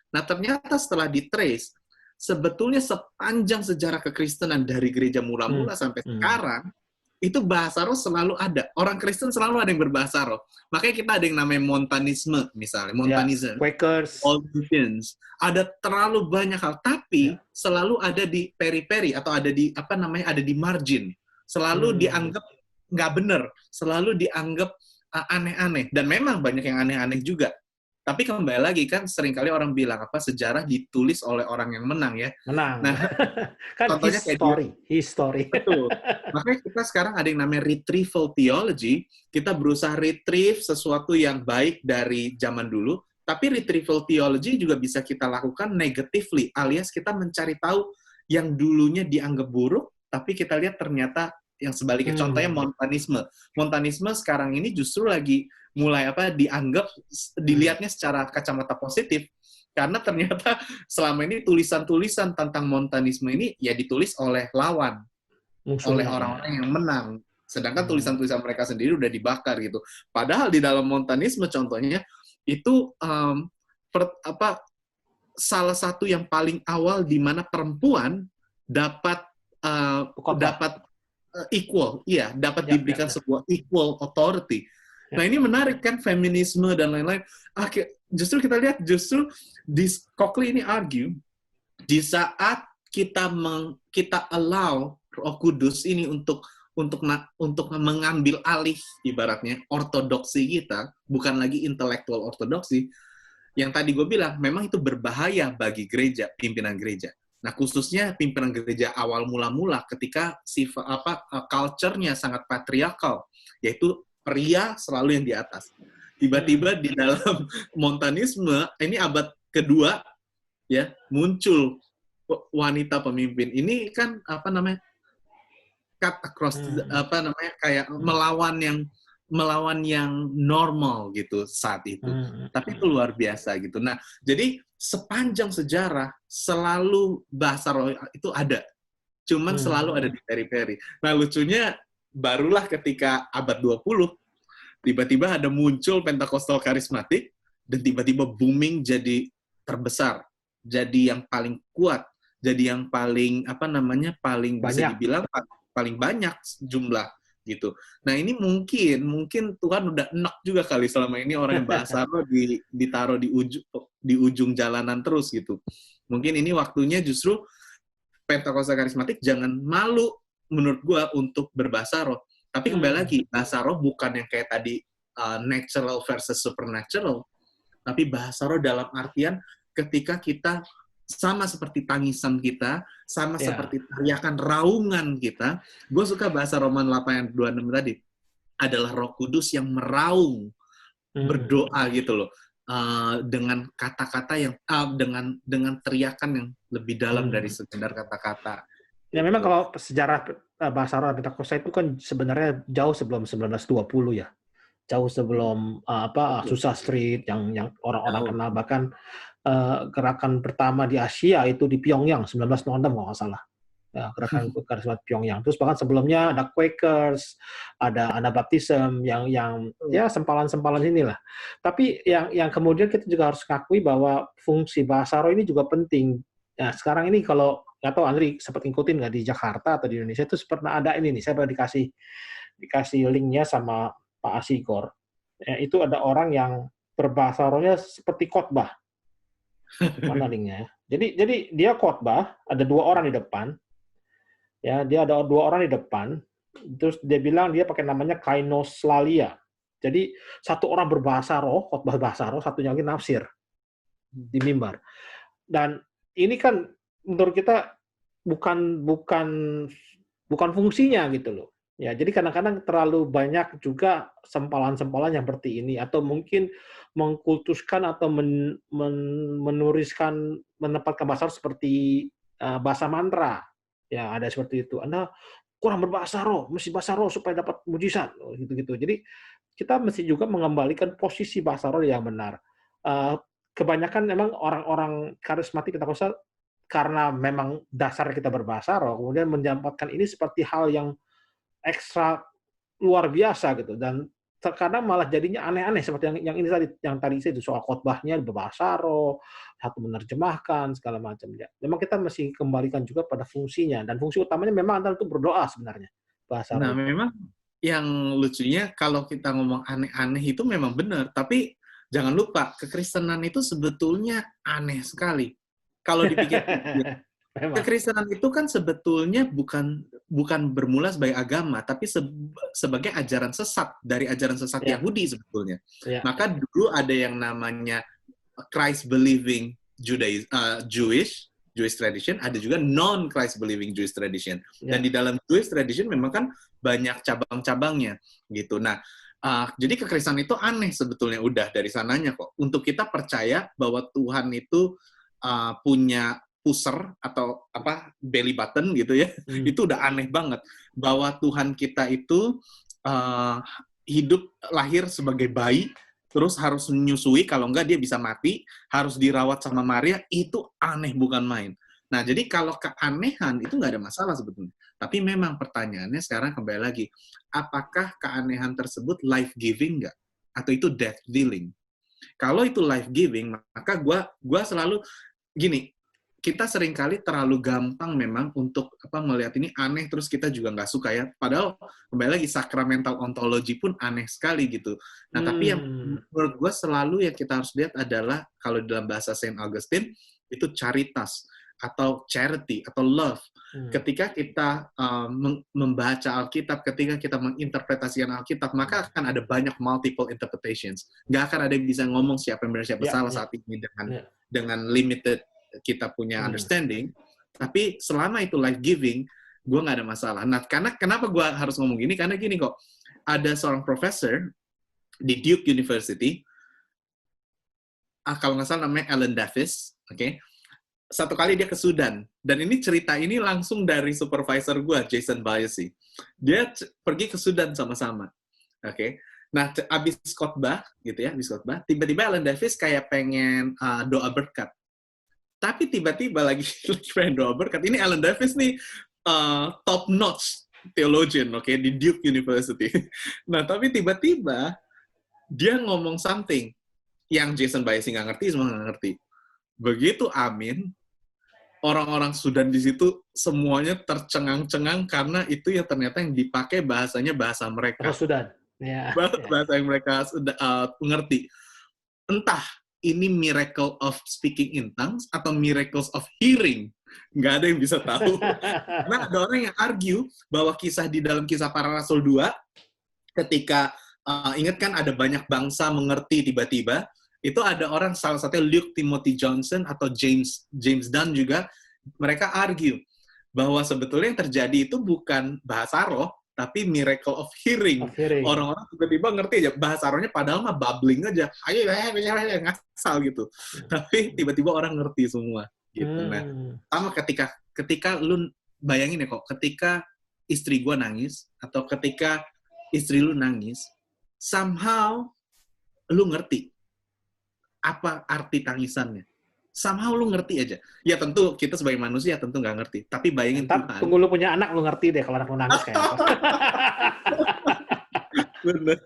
Nah, ternyata setelah di-trace, sebetulnya sepanjang sejarah kekristenan dari gereja mula-mula sampai sekarang, itu bahasa roh selalu ada. Orang Kristen selalu ada yang berbahasa roh. Makanya kita ada yang namanya Montanisme, misalnya. Montanism. Quakers. Olympians. Ada terlalu banyak hal. Tapi selalu ada di periperi, atau ada di, ada di margin. Selalu dianggap nggak benar. Selalu dianggap aneh-aneh. Dan memang banyak yang aneh-aneh juga. Tapi kembali lagi kan seringkali orang bilang sejarah ditulis oleh orang yang menang ya. Menang. Nah, kan contohnya history. Betul. Makanya kita sekarang ada yang namanya retrieval theology. Kita berusaha retrieve sesuatu yang baik dari zaman dulu. Tapi retrieval theology juga bisa kita lakukan negatively, alias kita mencari tahu yang dulunya dianggap buruk, tapi kita lihat ternyata yang sebaliknya. Contohnya Montanisme. Montanisme sekarang ini justru lagi mulai dianggap, dilihatnya secara kacamata positif, karena ternyata selama ini tulisan-tulisan tentang Montanisme ini ya ditulis oleh lawan, oleh orang-orang yang menang, sedangkan tulisan-tulisan mereka sendiri udah dibakar gitu. Padahal di dalam Montanisme contohnya itu salah satu yang paling awal di mana perempuan dapat equal, dapat diberikan sebuah equal authority. Nah, ini menarik kan, feminisme dan lain-lain. Justru kita lihat, Coxley ini argue Di saat kita allow Roh Kudus ini untuk mengambil alih ibaratnya ortodoksi kita, bukan lagi intelektual ortodoksi, yang tadi gue bilang memang itu berbahaya bagi gereja, pimpinan gereja. Nah, khususnya pimpinan gereja awal mula-mula ketika culture-nya sangat patriarkal, yaitu pria selalu yang di atas. Tiba-tiba di dalam Montanisme, ini abad kedua ya, muncul wanita pemimpin. Ini kan cut across kayak melawan yang normal gitu saat itu. Tapi itu luar biasa gitu. Nah, jadi sepanjang sejarah selalu bahasa roh itu ada. Cuman selalu ada di periphery. Nah, lucunya barulah ketika abad 20 tiba-tiba ada muncul Pentakosta karismatik dan tiba-tiba booming jadi terbesar, jadi yang paling kuat, jadi yang paling paling bisa dibilang paling banyak jumlah gitu. Nah, ini mungkin Tuhan udah enak juga kali selama ini orang yang bahasa roh ditaruh di ujung jalanan terus gitu. Mungkin ini waktunya justru Pentakosta karismatik jangan malu menurut gua untuk berbahasa roh. Tapi kembali lagi, bahasa roh bukan yang kayak tadi natural versus supernatural, tapi bahasa roh dalam artian ketika kita sama seperti tangisan kita, sama seperti teriakan raungan kita. Gue suka bahasa Roman 8 ayat 26 tadi. Adalah Roh Kudus yang meraung, berdoa gitu loh. Dengan kata-kata yang dengan teriakan yang lebih dalam dari sekedar kata-kata. Ya memang kalau sejarah bahasa roh Pentakosta itu kan sebenarnya jauh sebelum 1920 ya. Jauh sebelum Azusa Street yang orang-orang kenal, bahkan gerakan pertama di Asia itu di Pyongyang 1906 kalau nggak salah, ya, gerakan karismatik Pyongyang. Terus bahkan sebelumnya ada Quakers, ada Anabaptism yang ya sempalan-sempalan inilah. Tapi yang kemudian kita juga harus akui bahwa fungsi bahasa roh ini juga penting. Nah, sekarang ini kalau nggak tahu Andri sempat ngikutin nggak di Jakarta atau di Indonesia itu pernah ada ini nih, saya pernah dikasih linknya sama Pak Asigor. Ya, itu ada orang yang berbahasa rohnya seperti khotbah. Mana linknya? Jadi dia khotbah, ada 2 orang di depan. Ya, dia ada 2 orang di depan. Terus dia bilang dia pakai namanya kainoslalia. Jadi satu orang berbahasa roh, khotbah bahasa roh, satunya lagi nafsir di mimbar. Dan ini kan menurut kita bukan fungsinya gitu loh. Ya, jadi kadang-kadang terlalu banyak juga sempalan-sempalan yang seperti ini, atau mungkin mengkultuskan atau menempatkan bahasa seperti bahasa mantra. Ya, ada seperti itu. Anda kurang berbahasa roh, mesti bahasa roh supaya dapat mujizat, gitu-gitu. Jadi kita mesti juga mengembalikan posisi bahasa roh yang benar. Kebanyakan memang orang-orang karismatik Pentakosta karena memang dasarnya kita berbahasa roh, kemudian menyampaikan ini seperti hal yang ekstra luar biasa gitu, dan terkadang malah jadinya aneh-aneh seperti yang ini tadi itu soal khotbahnya berbahasa roh, satu menerjemahkan segala macam ya. Memang kita mesti kembalikan juga pada fungsinya, dan fungsi utamanya memang adalah itu berdoa sebenarnya bahasa roh. Nah, memang yang lucunya kalau kita ngomong aneh-aneh itu memang benar, tapi jangan lupa kekristenan itu sebetulnya aneh sekali. Kalau dipikir-pikir, kekristenan itu kan sebetulnya bukan bermula sebagai agama, tapi sebagai ajaran sesat dari ajaran sesat Yahudi sebetulnya. Maka dulu ada yang namanya Christ believing Jewish tradition, ada juga non Christ believing Jewish tradition. Dan di dalam Jewish tradition memang kan banyak cabang-cabangnya gitu. Nah, jadi kekristenan itu aneh sebetulnya udah dari sananya kok. Untuk kita percaya bahwa Tuhan itu punya pusar atau belly button gitu ya, itu udah aneh banget. Bahwa Tuhan kita itu lahir sebagai bayi, terus harus menyusui, kalau enggak dia bisa mati, harus dirawat sama Maria, itu aneh bukan main. Nah, jadi kalau keanehan itu nggak ada masalah sebetulnya. Tapi memang pertanyaannya sekarang kembali lagi, apakah keanehan tersebut life-giving nggak? Atau itu death-dealing? Kalau itu life-giving, maka gua selalu gini, kita seringkali terlalu gampang memang untuk melihat ini aneh, terus kita juga nggak suka ya. Padahal kembali lagi sacramental ontology pun aneh sekali gitu. Nah, tapi yang menurut gue selalu yang kita harus lihat adalah kalau dalam bahasa Saint Augustine itu caritas. atau charity atau love. Ketika kita membaca Alkitab, ketika kita menginterpretasikan Alkitab, maka akan ada banyak multiple interpretations. Nggak akan ada yang bisa ngomong siapa yang benar siapa salah saat ini dengan limited kita punya understanding. Tapi selama itu life giving, gue nggak ada masalah. Nah, karena kenapa gue harus ngomong gini? Karena gini kok, ada seorang profesor di Duke University, kalau nggak salah namanya Alan Davis, oke? Satu kali dia ke Sudan, dan ini cerita ini langsung dari supervisor gue, Jason Biasi. Dia pergi ke Sudan sama-sama, oke? Nah, abis khotbah, gitu ya, abis khotbah, tiba-tiba Alan Davis kayak pengen doa berkat. Tapi tiba-tiba lagi pengen doa berkat. Ini Alan Davis nih top notch theologian, oke, di Duke University. Nah, tapi tiba-tiba dia ngomong something yang Jason Biasi nggak ngerti, semua nggak ngerti. Begitu amin, orang-orang Sudan di situ semuanya tercengang-cengang karena itu ya ternyata yang dipakai bahasanya bahasa mereka. Sudan. Ya. Bahasa yang mereka ngerti. Entah ini miracle of speaking in tongues atau miracles of hearing. Nggak ada yang bisa tahu. Karena ada orang yang argue bahwa kisah di dalam Kisah Para Rasul 2, ketika ingat kan ada banyak bangsa mengerti tiba-tiba, itu ada orang, salah satunya Luke Timothy Johnson atau James Dunn juga, mereka argue bahwa sebetulnya yang terjadi itu bukan bahasa roh, tapi miracle of hearing. Orang-orang tiba-tiba ngerti aja, bahasa rohnya padahal mah babbling aja, ayo ngasal gitu. Tapi tiba-tiba orang ngerti semua. Gitu. Nah, sama ketika lu bayangin ya kok, ketika istri gua nangis, atau ketika istri lu nangis, somehow lu ngerti apa arti tangisannya. Somehow lu ngerti aja. Ya tentu kita sebagai manusia tentu nggak ngerti. Tapi bayangin Tuhan. Tunggu lu punya anak, lu ngerti deh kalau anak lu nangis kayak apa. Bener.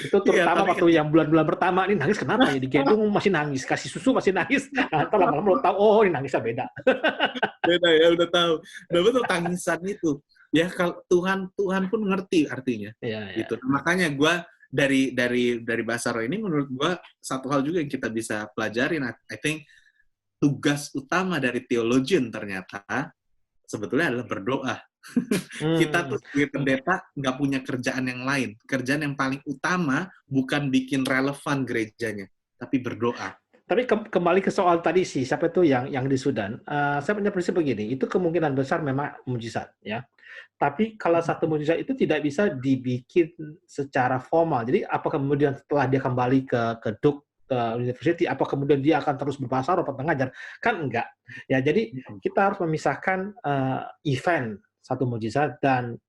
Itu terutama waktu yang bulan-bulan pertama, ini nangis kenapa ya? Digendong masih nangis, kasih susu masih nangis. Nah, lama-lama lu tahu, oh ini nangisnya beda. Beda ya, udah tahu. Udah betul tangisan itu. Ya kalau Tuhan pun ngerti artinya. Ya, gitu. Nah, makanya gue dari bahasa roh ini menurut gue satu hal juga yang kita bisa pelajarin. I think tugas utama dari theologian ternyata sebetulnya adalah berdoa. Kita tuh sebagai pendeta nggak punya kerjaan yang lain. Kerjaan yang paling utama bukan bikin relevan gerejanya, tapi berdoa. Tapi kembali ke soal tadi sih, siapa itu yang di Sudan? Saya punya prinsip begini, itu kemungkinan besar memang mujizat, ya. Tapi kalau satu mujizat itu tidak bisa dibikin secara formal. Jadi apa kemudian setelah dia kembali ke Duke University, apa kemudian dia akan terus berbahasa roh atau ngajar? Kan enggak. Ya, jadi kita harus memisahkan event satu mujizat dan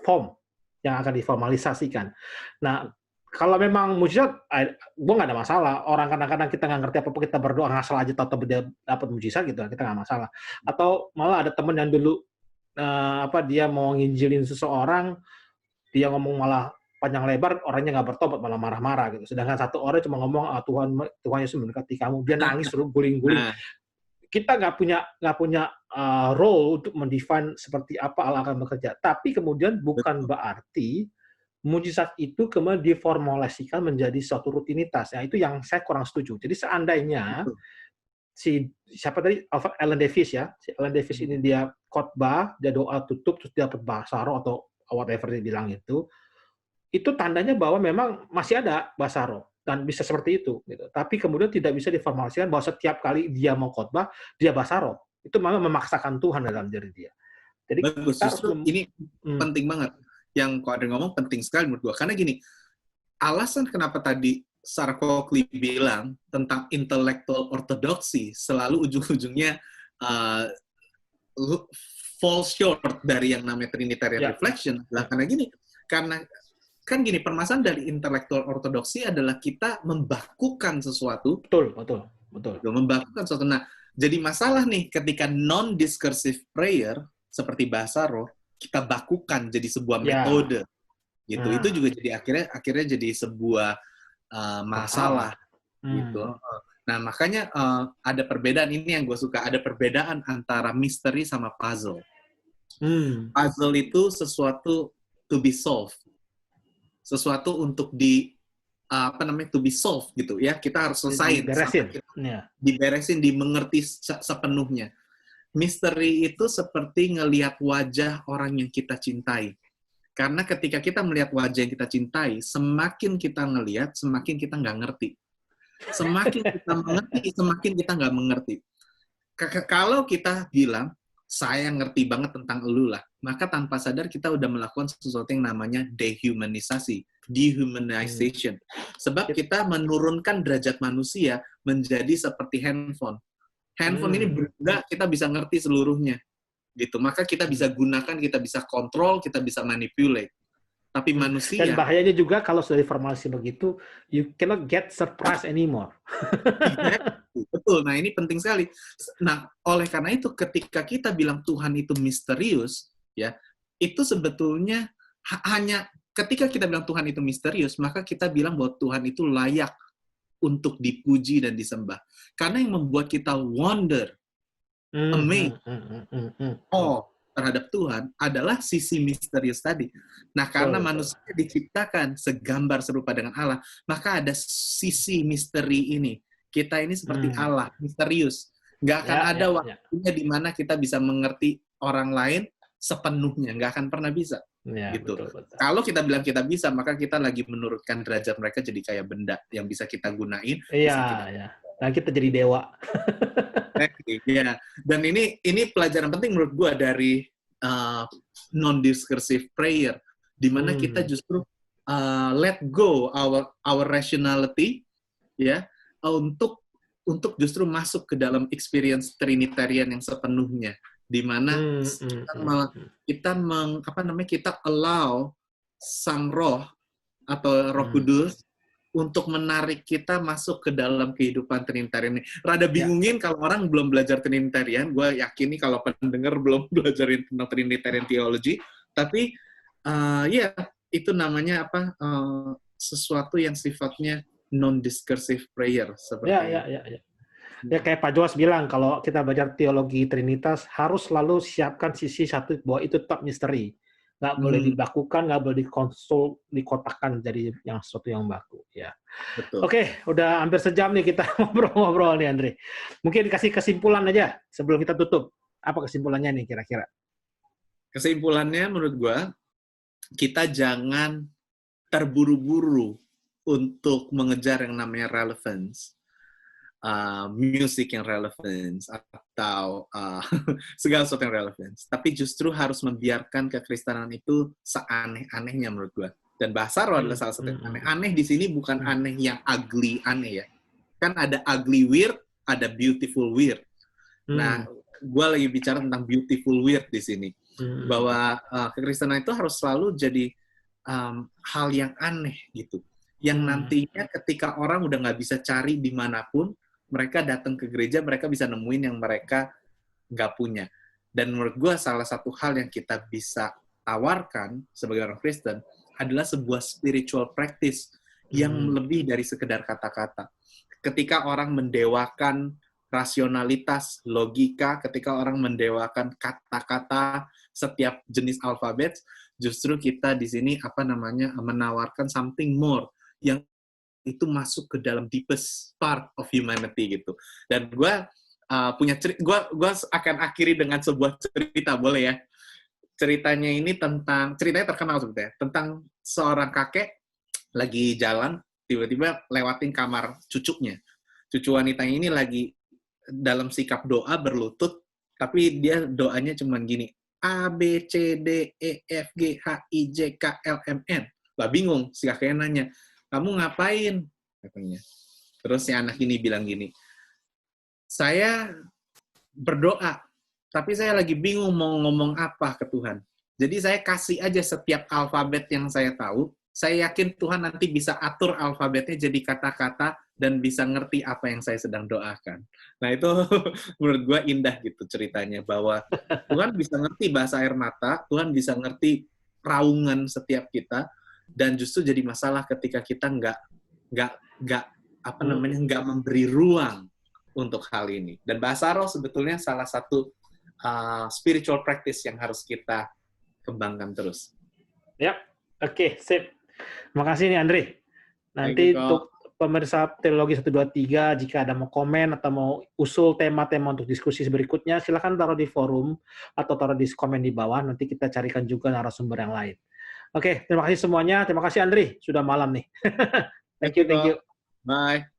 form yang akan diformalisasikan. Nah, kalau memang mujizat, gue nggak ada masalah. Orang kadang-kadang kita nggak ngerti apa-apa, kita berdoa ngasal aja, tahu dia dapat mujizat gitu, kita nggak masalah. Atau malah ada teman yang dulu dia mau nginjilin seseorang, dia ngomong malah panjang lebar, orangnya nggak bertobat, malah marah-marah gitu. Sedangkan satu orang cuma ngomong, Tuhan Yesus mendekati kamu, dia nangis terus guling-guling. Kita nggak punya role untuk mendefine seperti apa Allah akan bekerja. Tapi kemudian bukan berarti mujizat itu kemudian diformulasikan menjadi suatu rutinitas. Ya, itu yang saya kurang setuju. Jadi seandainya siapa tadi, Alan Davis ya, si Alan Davis ini dia khotbah, dia doa tutup, terus dia berbahasa roh atau whatever dia bilang itu tandanya bahwa memang masih ada bahasa roh dan bisa seperti itu. Gitu. Tapi kemudian tidak bisa diformulasikan bahwa setiap kali dia mau khotbah, dia bahasa roh. Itu memang memaksakan Tuhan dalam diri dia. Jadi bagus, ini penting banget. Yang kok ada ngomong penting sekali menurut gua. Karena gini, alasan kenapa tadi Sarah Coakley bilang tentang intellectual orthodoxy selalu ujung-ujungnya fall short dari yang namanya Trinitarian reflection adalah karena gini, karena kan gini, permasalahan dari intellectual orthodoxy adalah kita membakukan sesuatu. Betul. Membakukan sesuatu. Nah, jadi masalah nih ketika non-discursive prayer seperti bahasa roh kita bakukan jadi sebuah metode. Gitu. Itu juga jadi akhirnya jadi sebuah masalah gitu. Nah, makanya ada perbedaan ini yang gue suka, ada perbedaan antara misteri sama puzzle. Puzzle itu sesuatu to be solved. Sesuatu untuk to be solved gitu ya. Kita harus selesai. Diberesin. Diberesin, dimengerti sepenuhnya. misteri itu seperti ngelihat wajah orang yang kita cintai. Karena ketika kita melihat wajah yang kita cintai, semakin kita ngelihat, semakin kita nggak ngerti. Semakin kita mengerti, semakin kita nggak mengerti. Kalau kita bilang, saya ngerti banget tentang elu lah, maka tanpa sadar kita udah melakukan sesuatu yang namanya dehumanisasi, dehumanization. Sebab kita menurunkan derajat manusia menjadi seperti handphone. Handphone ini berbeda, kita bisa ngerti seluruhnya. Gitu. Maka kita bisa gunakan, kita bisa kontrol, kita bisa manipulate. Tapi manusia... Dan bahayanya juga kalau sudah diformulasi begitu, you cannot get surprise anymore. Betul, nah ini penting sekali. Nah, oleh karena itu ketika kita bilang Tuhan itu misterius, ya, itu sebetulnya hanya ketika kita bilang Tuhan itu misterius, maka kita bilang bahwa Tuhan itu layak untuk dipuji dan disembah. Karena yang membuat kita wonder, amazed, terhadap Tuhan adalah sisi misterius tadi. Nah, karena manusia diciptakan segambar serupa dengan Allah, maka ada sisi misteri ini. Kita ini seperti Allah, misterius. Nggak akan ada waktunya di mana kita bisa mengerti orang lain sepenuhnya. Nggak akan pernah bisa. Ya, gitu. Betul. Kalau kita bilang kita bisa, maka kita lagi menurunkan derajat mereka jadi kayak benda yang bisa kita gunain. Iya. Nah, kita jadi dewa. Ya. Dan ini pelajaran penting menurut gue dari non-discursive prayer, di mana kita justru let go our rationality, ya, untuk justru masuk ke dalam experience Trinitarian yang sepenuhnya, di mana kita allow Sang Roh atau Roh Kudus untuk menarik kita masuk ke dalam kehidupan Trinitarian ini. Rada bingungin kalau orang belum belajar Trinitarian, gue yakin nih kalau pendengar belum belajar tentang Trinitarian Theology, tapi itu namanya sesuatu yang sifatnya non-discursive prayer. Seperti Ya kayak Pak Joas bilang, kalau kita belajar teologi Trinitas, harus selalu siapkan sisi satu bahwa itu tetap misteri. Nggak boleh dibakukan, nggak boleh dikotakkan jadi yang sesuatu yang baku. Ya. Betul. Oke, udah hampir sejam nih kita ngobrol-ngobrol nih, Andre. Mungkin dikasih kesimpulan aja sebelum kita tutup. Apa kesimpulannya nih kira-kira? Kesimpulannya menurut gua, kita jangan terburu-buru untuk mengejar yang namanya relevance. Music yang relevance atau segala sesuatu yang relevance, tapi justru harus membiarkan kekristenan itu seaneh-anehnya menurut gue. Dan bahasa roh adalah salah satu yang aneh. Aneh di sini bukan aneh yang ugly aneh ya. Kan ada ugly weird, ada beautiful weird. Nah, gue lagi bicara tentang beautiful weird di sini, bahwa kekristenan itu harus selalu jadi hal yang aneh gitu. Yang nantinya ketika orang udah nggak bisa cari dimanapun, mereka datang ke gereja, mereka bisa nemuin yang mereka nggak punya. Dan menurut gue salah satu hal yang kita bisa tawarkan sebagai orang Kristen adalah sebuah spiritual practice yang lebih dari sekedar kata-kata. Ketika orang mendewakan rasionalitas, logika, ketika orang mendewakan kata-kata setiap jenis alfabet, justru kita di sini menawarkan something more yang itu masuk ke dalam deepest part of humanity gitu. Dan gue punya cerita, gue akan akhiri dengan sebuah cerita, boleh ya? Ceritanya terkenal sebetulnya, tentang seorang kakek lagi jalan, tiba-tiba lewatin kamar cucunya. Cucu wanita ini lagi dalam sikap doa berlutut, tapi dia doanya cuma gini, A, B, C, D, E, F, G, H, I, J, K, L, M, N. Lah bingung, si kakeknya nanya, kamu ngapain? Katanya. Terus si anak ini bilang gini, saya berdoa, tapi saya lagi bingung mau ngomong apa ke Tuhan. Jadi saya kasih aja setiap alfabet yang saya tahu, saya yakin Tuhan nanti bisa atur alfabetnya jadi kata-kata dan bisa ngerti apa yang saya sedang doakan. Nah itu menurut gue indah gitu ceritanya, bahwa Tuhan bisa ngerti bahasa air mata, Tuhan bisa ngerti raungan setiap kita, dan justru jadi masalah ketika kita nggak memberi ruang untuk hal ini. Dan bahasa roh sebetulnya salah satu spiritual practice yang harus kita kembangkan terus. Oke, sip. Terima kasih nih Andre. Nanti untuk pemirsa Teologi 123, jika ada mau komen atau mau usul tema-tema untuk diskusi berikutnya, silakan taruh di forum atau taruh di komen di bawah. Nanti kita carikan juga narasumber yang lain. Oke, terima kasih semuanya. Terima kasih Andri, sudah malam nih. Thank you. Bye.